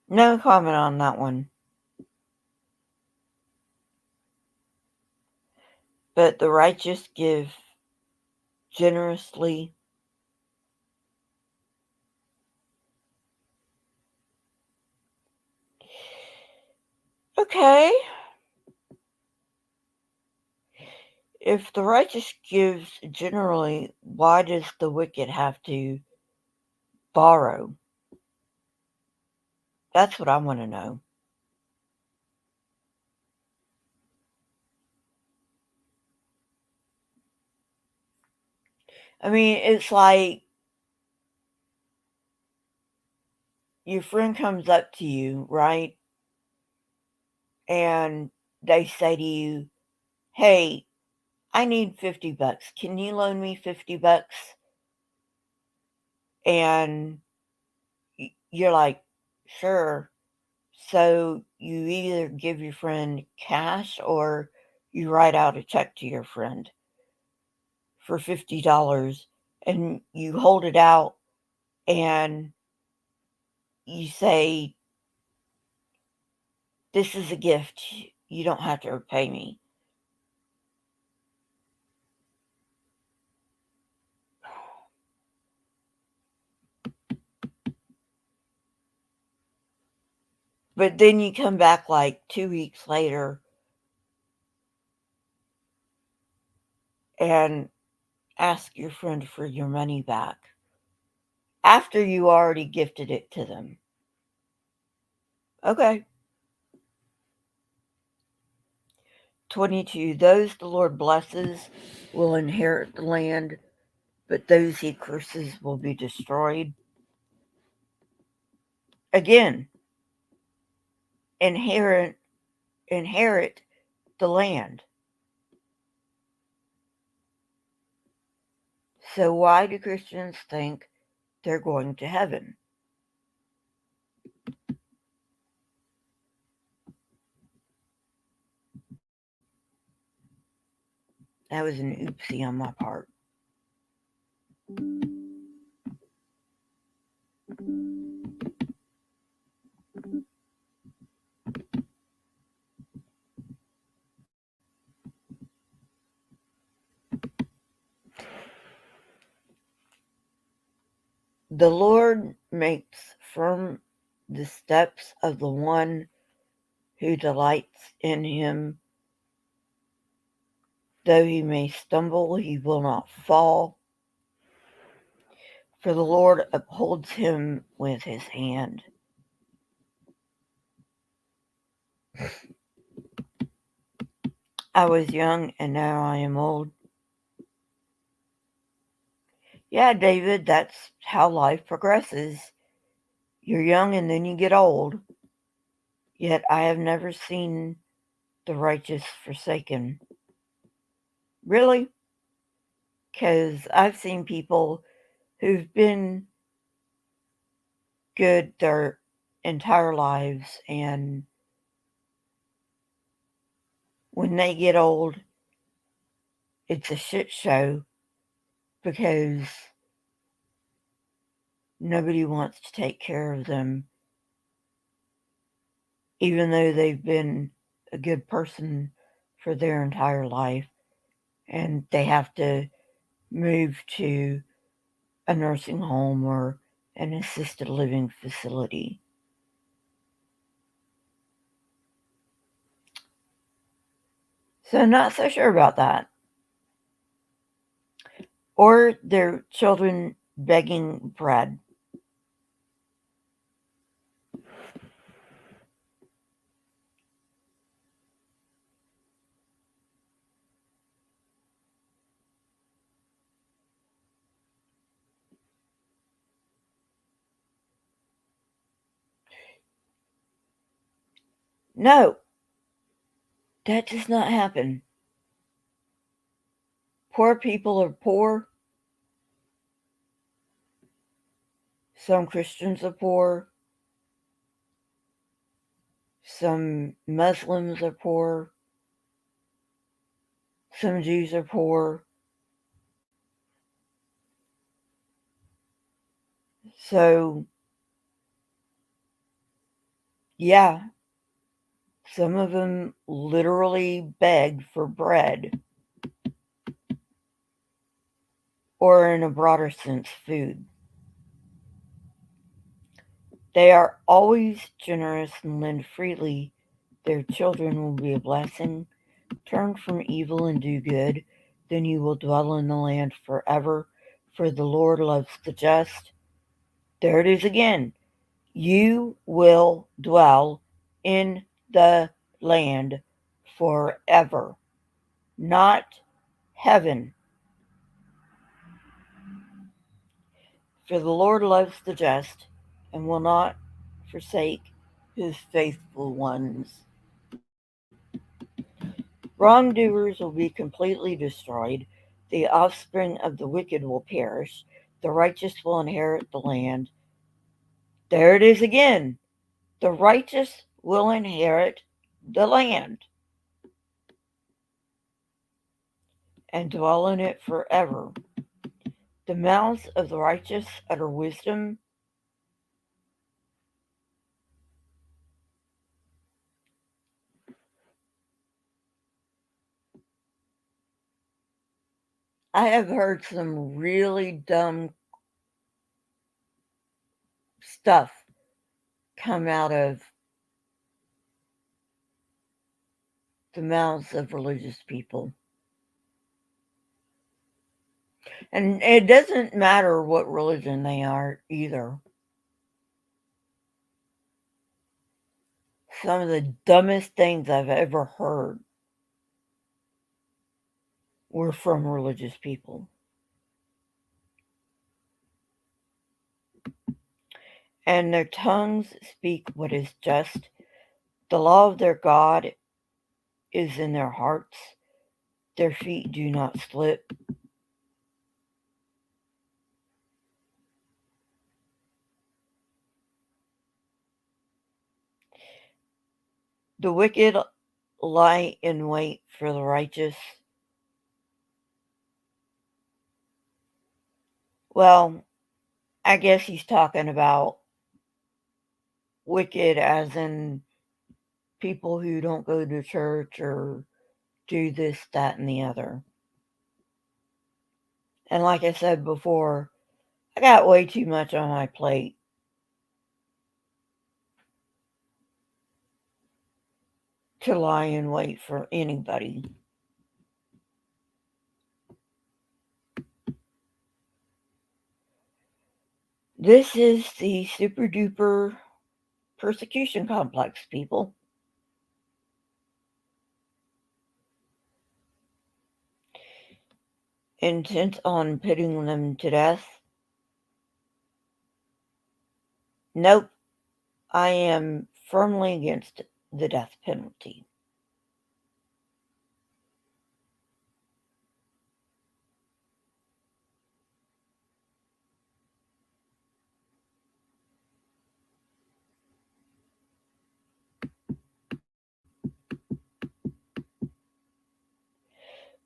Speaker 1: No comment on that one. But the righteous give generously. Okay. If the righteous gives generally, why does the wicked have to borrow? That's what I want to know. I mean, it's like your friend comes up to you, right? And they say to you, hey, I need $50. Can you loan me $50? And you're like, sure. So you either give your friend cash or you write out a check to your friend for $50 and you hold it out and you say, this is a gift. You don't have to repay me. But then you come back like 2 weeks later and ask your friend for your money back after you already gifted it to them. Okay. 22. Those the Lord blesses will inherit the land, but those he curses will be destroyed. Again, inherit inherit the land. So why do Christians think they're going to heaven? That was an oopsie on my part. The Lord makes firm the steps of the one who delights in him. Though he may stumble, he will not fall, for the Lord upholds him with his hand. I was young, and now I am old. Yeah, David, that's how life progresses. You're young and then you get old. Yet I have never seen the righteous forsaken. Really? Because I've seen people who've been good their entire lives, and when they get old, it's a shit show because nobody wants to take care of them, even though they've been a good person for their entire life, and they have to move to a nursing home or an assisted living facility. So, not so sure about that. Or their children begging bread. No, that does not happen. Poor people are poor. Some Christians are poor. Some Muslims are poor. Some Jews are poor. So, yeah, some of them literally beg for bread, or in a broader sense, food. They are always generous and lend freely. Their children will be a blessing. Turn from evil and do good, then you will dwell in the land forever, for the Lord loves the just. There it is again. You will dwell in the land forever, not heaven. For the Lord loves the just and will not forsake his faithful ones. Wrongdoers will be completely destroyed. The offspring of the wicked will perish. The righteous will inherit the land. There it is again. The righteous will inherit the land and dwell in it forever. The mouths of the righteous utter wisdom. I have heard some really dumb stuff come out of the mouths of religious people. And it doesn't matter what religion they are either. Some of the dumbest things I've ever heard were from religious people. And their tongues speak what is just. The law of their God is in their hearts. Their feet do not slip. The wicked lie in wait for the righteous. Well, I guess he's talking about wicked as in people who don't go to church or do this, that, and the other. And like I said before, I got way too much on my plate to lie in wait for anybody. This is the super duper persecution complex, people. Intent on putting them to death. Nope, I am firmly against the death penalty.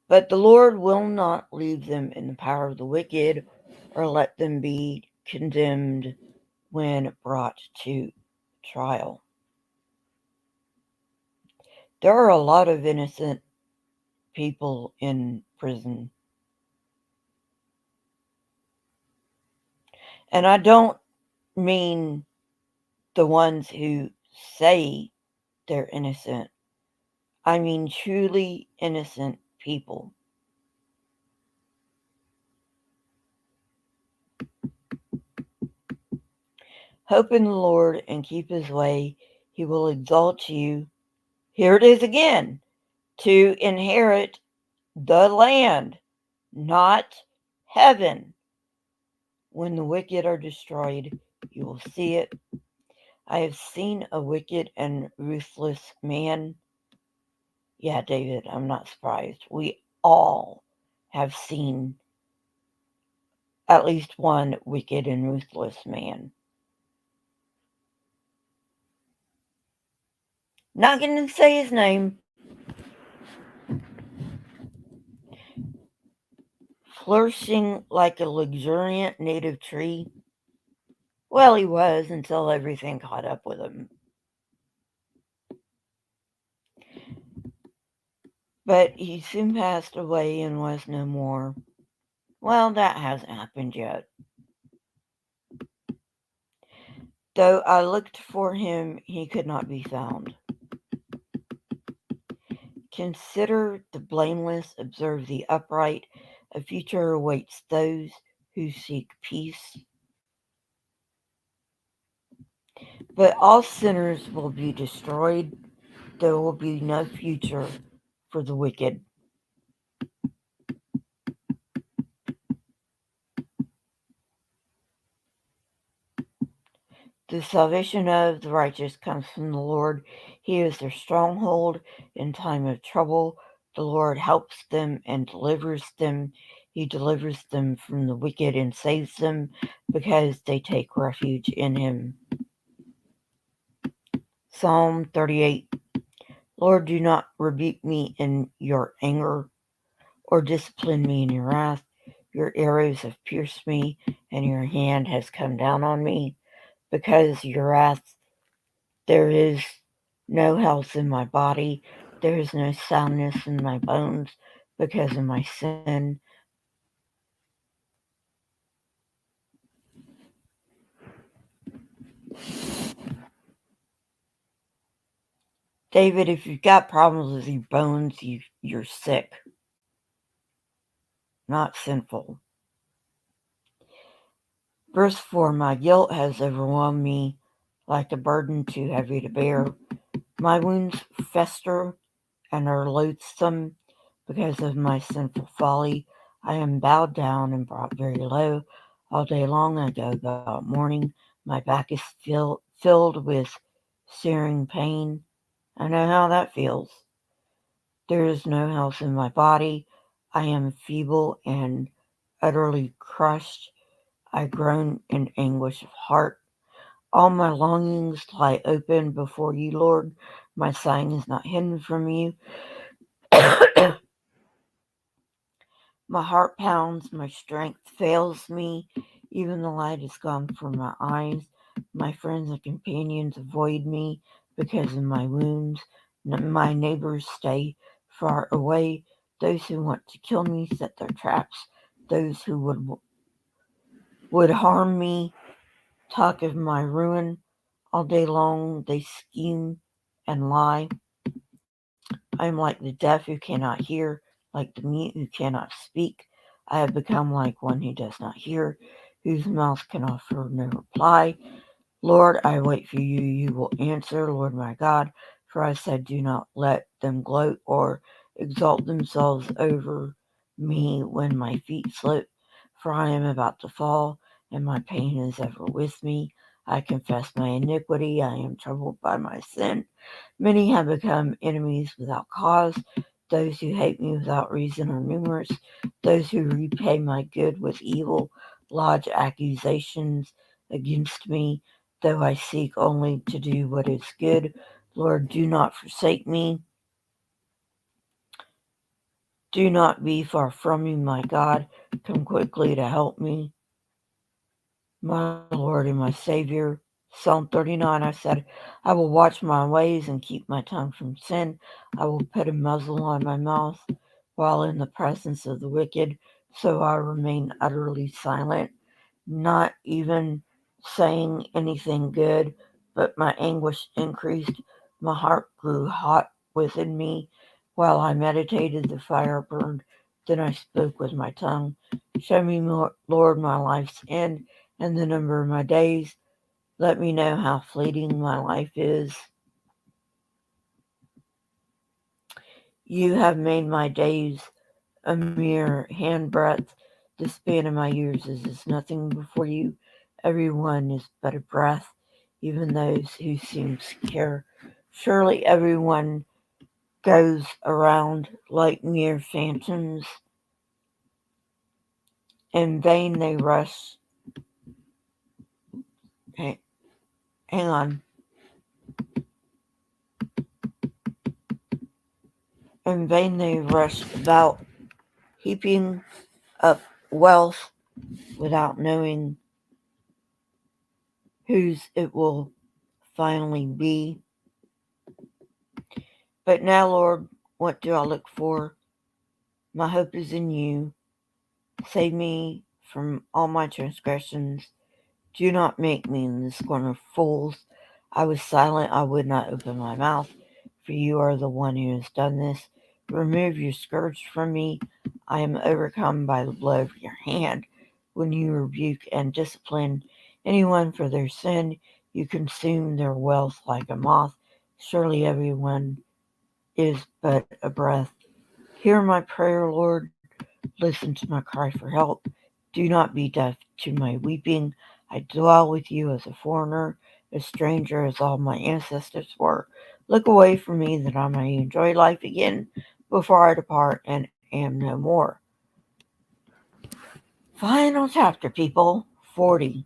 Speaker 1: But the Lord will not leave them in the power of the wicked or let them be condemned when brought to trial. There are a lot of innocent people in prison. And I don't mean the ones who say they're innocent. I mean truly innocent people. Hope in the Lord and keep his way. He will exalt you. Here it is again. To inherit the land, not heaven. When the wicked are destroyed, you will see it. I have seen a wicked and ruthless man. Yeah, David, I'm not surprised. We all have seen at least one wicked and ruthless man. Not going to say his name. Flourishing like a luxuriant native tree. Well, he was until everything caught up with him. But he soon passed away and was no more. Well, that hasn't happened yet. Though I looked for him, he could not be found. Consider the blameless, observe the upright. A future awaits those who seek peace. But all sinners will be destroyed. There will be no future for the wicked. The salvation of the righteous comes from the Lord. He is their stronghold in time of trouble. The Lord helps them and delivers them. He delivers them from the wicked and saves them because they take refuge in him. Psalm 38. Lord, do not rebuke me in your anger or discipline me in your wrath. Your arrows have pierced me and your hand has come down on me. Because of your wrath, there is no health in my body. There is no soundness in my bones because of my sin. David, if you've got problems with your bones, you're sick, not sinful. Verse 4, my guilt has overwhelmed me like a burden too heavy to bear. My wounds fester and are loathsome. Because of my sinful folly, I am bowed down and brought very low. All day long I go about mourning. My back is filled with searing pain. I know how that feels. There is no health in my body. I am feeble and utterly crushed. I groan in anguish of heart. All my longings lie open before you, Lord. My sighing is not hidden from you. My heart pounds, my strength fails me, even the light is gone from my eyes. My friends and companions avoid me because of my wounds. My neighbors stay far away. Those who want to kill me set their traps. Those who would harm me talk of my ruin. All day long they scheme and lie. I am like the deaf who cannot hear, like the mute who cannot speak. I have become like one who does not hear, whose mouth can offer no reply. Lord, I wait for you. You will answer, Lord my God. For I said, do not let them gloat or exalt themselves over me when my feet slip. For I am about to fall, and my pain is ever with me. I confess my iniquity. I am troubled by my sin. Many have become enemies without cause. Those who hate me without reason are numerous. Those who repay my good with evil lodge accusations against me, though I seek only to do what is good. Lord, do not forsake me. Do not be far from me, my God. Come quickly to help me, my Lord and my Savior. Psalm 39, I said, I will watch my ways and keep my tongue from sin. I will put a muzzle on my mouth while in the presence of the wicked, so I remain utterly silent, not even saying anything good, but my anguish increased. My heart grew hot within me. While I meditated, the fire burned. Then I spoke with my tongue. Show me, Lord, my life's end and the number of my days. Let me know how fleeting my life is. You have made my days a mere handbreadth. The span of my years is as nothing before you. Every one is but a breath, even those who seem secure. Surely everyone goes around like mere phantoms. In vain they rush. Hang on. In vain they rush about, heaping up wealth without knowing whose it will finally be. But now, Lord, what do I look for? My hope is in you. Save me from all my transgressions. Do not make me in the scorn of fools. I was silent, I would not open my mouth, for you are the one who has done this. Remove your scourge from me. I am overcome by the blow of your hand. When you rebuke and discipline anyone for their sin, you consume their wealth like a moth. Surely everyone is but a breath. Hear my prayer, Lord. Listen to my cry for help. Do not be deaf to my weeping. I dwell with you as a foreigner, a stranger as all my ancestors were. Look away from me that I may enjoy life again before I depart and am no more. Final chapter, people. 40.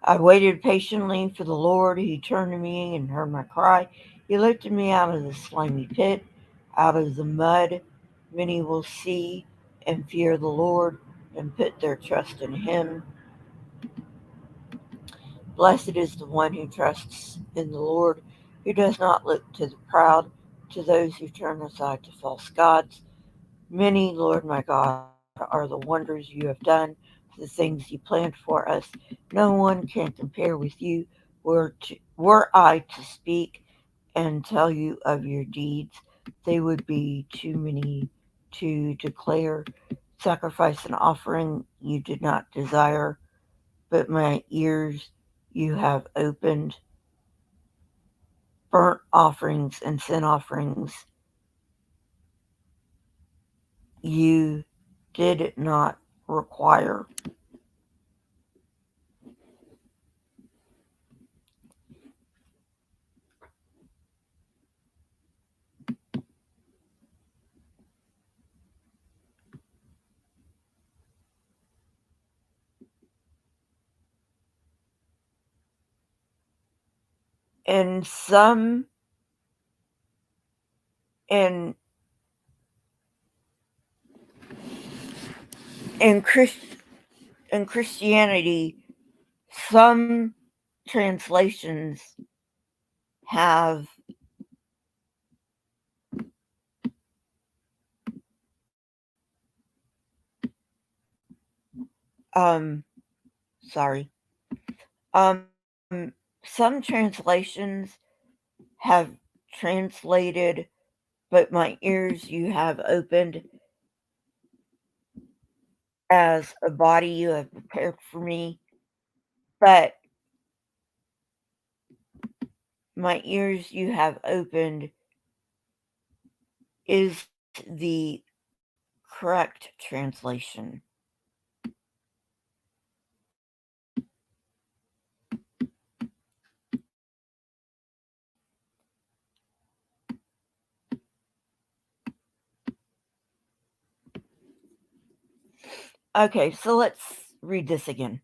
Speaker 1: I waited patiently for the Lord. He turned to me and heard my cry. He lifted me out of the slimy pit, out of the mud. Many will see and fear the Lord and put their trust in him. Blessed is the one who trusts in the Lord, who does not look to the proud, to those who turn aside to false gods. Many, Lord my God, are the wonders you have done, the things you planned for us. No one can compare with you. Were I to speak and tell you of your deeds, they would be too many to declare. Sacrifice and offering you did not desire, but my ears you have opened. Burnt offerings and sin offerings you did not require. And some in in Christ in Christianity, some translations have um sorry. Some translations have translated, but my ears you have opened as a body you have prepared for me. But my ears you have opened is the correct translation. Okay, so let's read this again.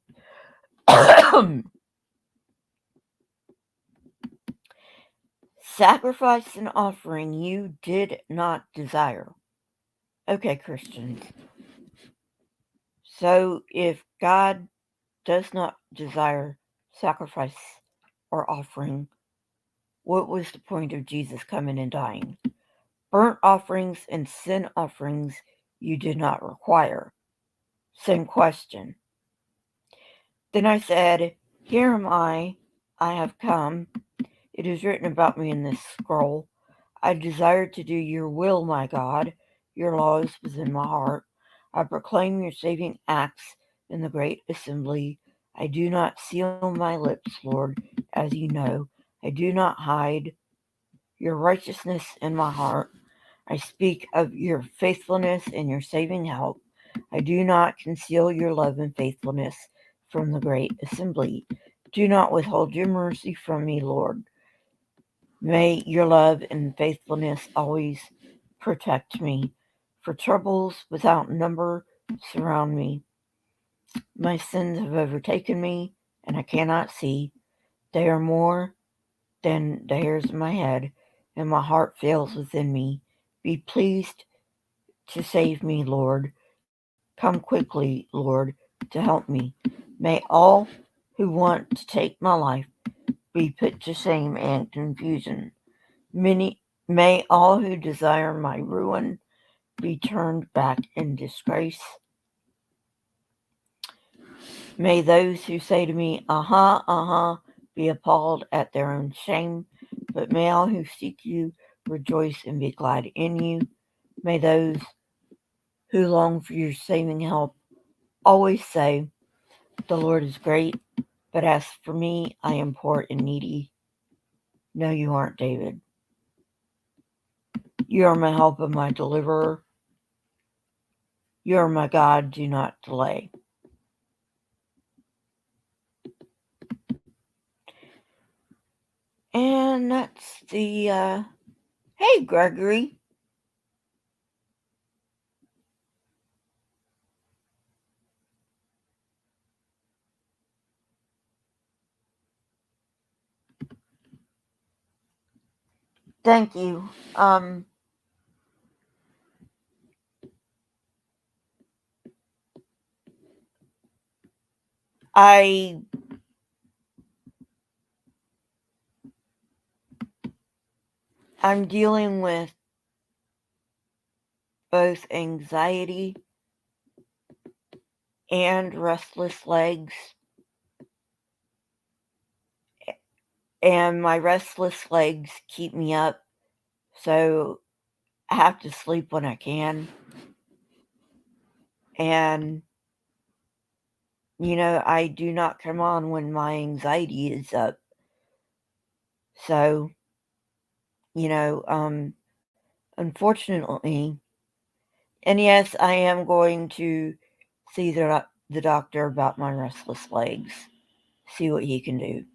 Speaker 1: Sacrifice and offering you did not desire. Okay, Christians. So if God does not desire sacrifice or offering, what was the point of Jesus coming and dying? Burnt offerings and sin offerings you did not require. Same question. Then I said, here am I have come. It is written about me in this scroll. I desire to do your will, my God. Your law is within my heart. I proclaim your saving acts in the great assembly. I do not seal my lips, Lord, as you know. I do not hide your righteousness in my heart. I speak of your faithfulness and your saving help. I do not conceal your love and faithfulness from the great assembly. Do not withhold your mercy from me, Lord. May your love and faithfulness always protect me, for troubles without number surround me. My sins have overtaken me, and I cannot see. They are more than the hairs of my head, and my heart fails within me. Be pleased to save me, Lord. Come quickly, Lord, to help me. May all who want to take my life be put to shame and confusion. Many may all who desire my ruin be turned back in disgrace. May those who say to me, aha, aha, be appalled at their own shame. But may all who seek you rejoice and be glad in you. May those who long for your saving help always say, the Lord is great, but as for me, I am poor and needy. No, you aren't, David. You are my help and my deliverer. You are my God, do not delay. And that's the, hey, Gregory. Thank you. I I'm dealing with both anxiety and restless legs, and my restless legs keep me up, so I have to sleep when I can. And I do not come on when my anxiety is up. So, you know, um, unfortunately, And yes, I am going to see the doctor about my restless legs, see what he can do.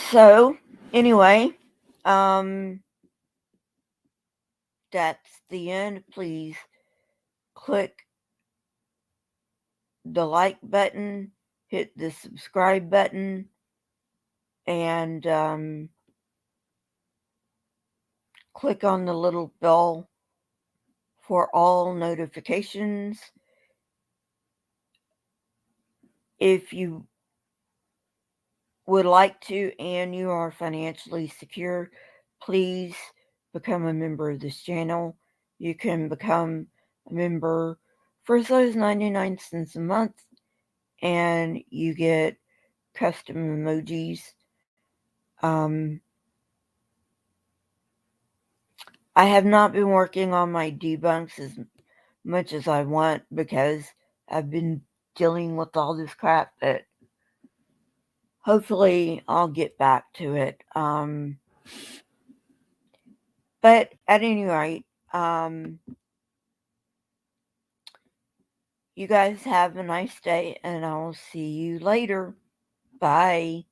Speaker 1: So, anyway, um, that's the end. Please click the like button, hit the subscribe button, and click on the little bell for all notifications. If you would like to and you are financially secure, please become a member of this channel. You can become a member for those 99 cents a month, and you get custom emojis. Um, I have not been working on my debunks as much as I want because I've been dealing with all this crap, but hopefully I'll get back to it. But at any rate, you guys have a nice day, and I'll see you later. Bye.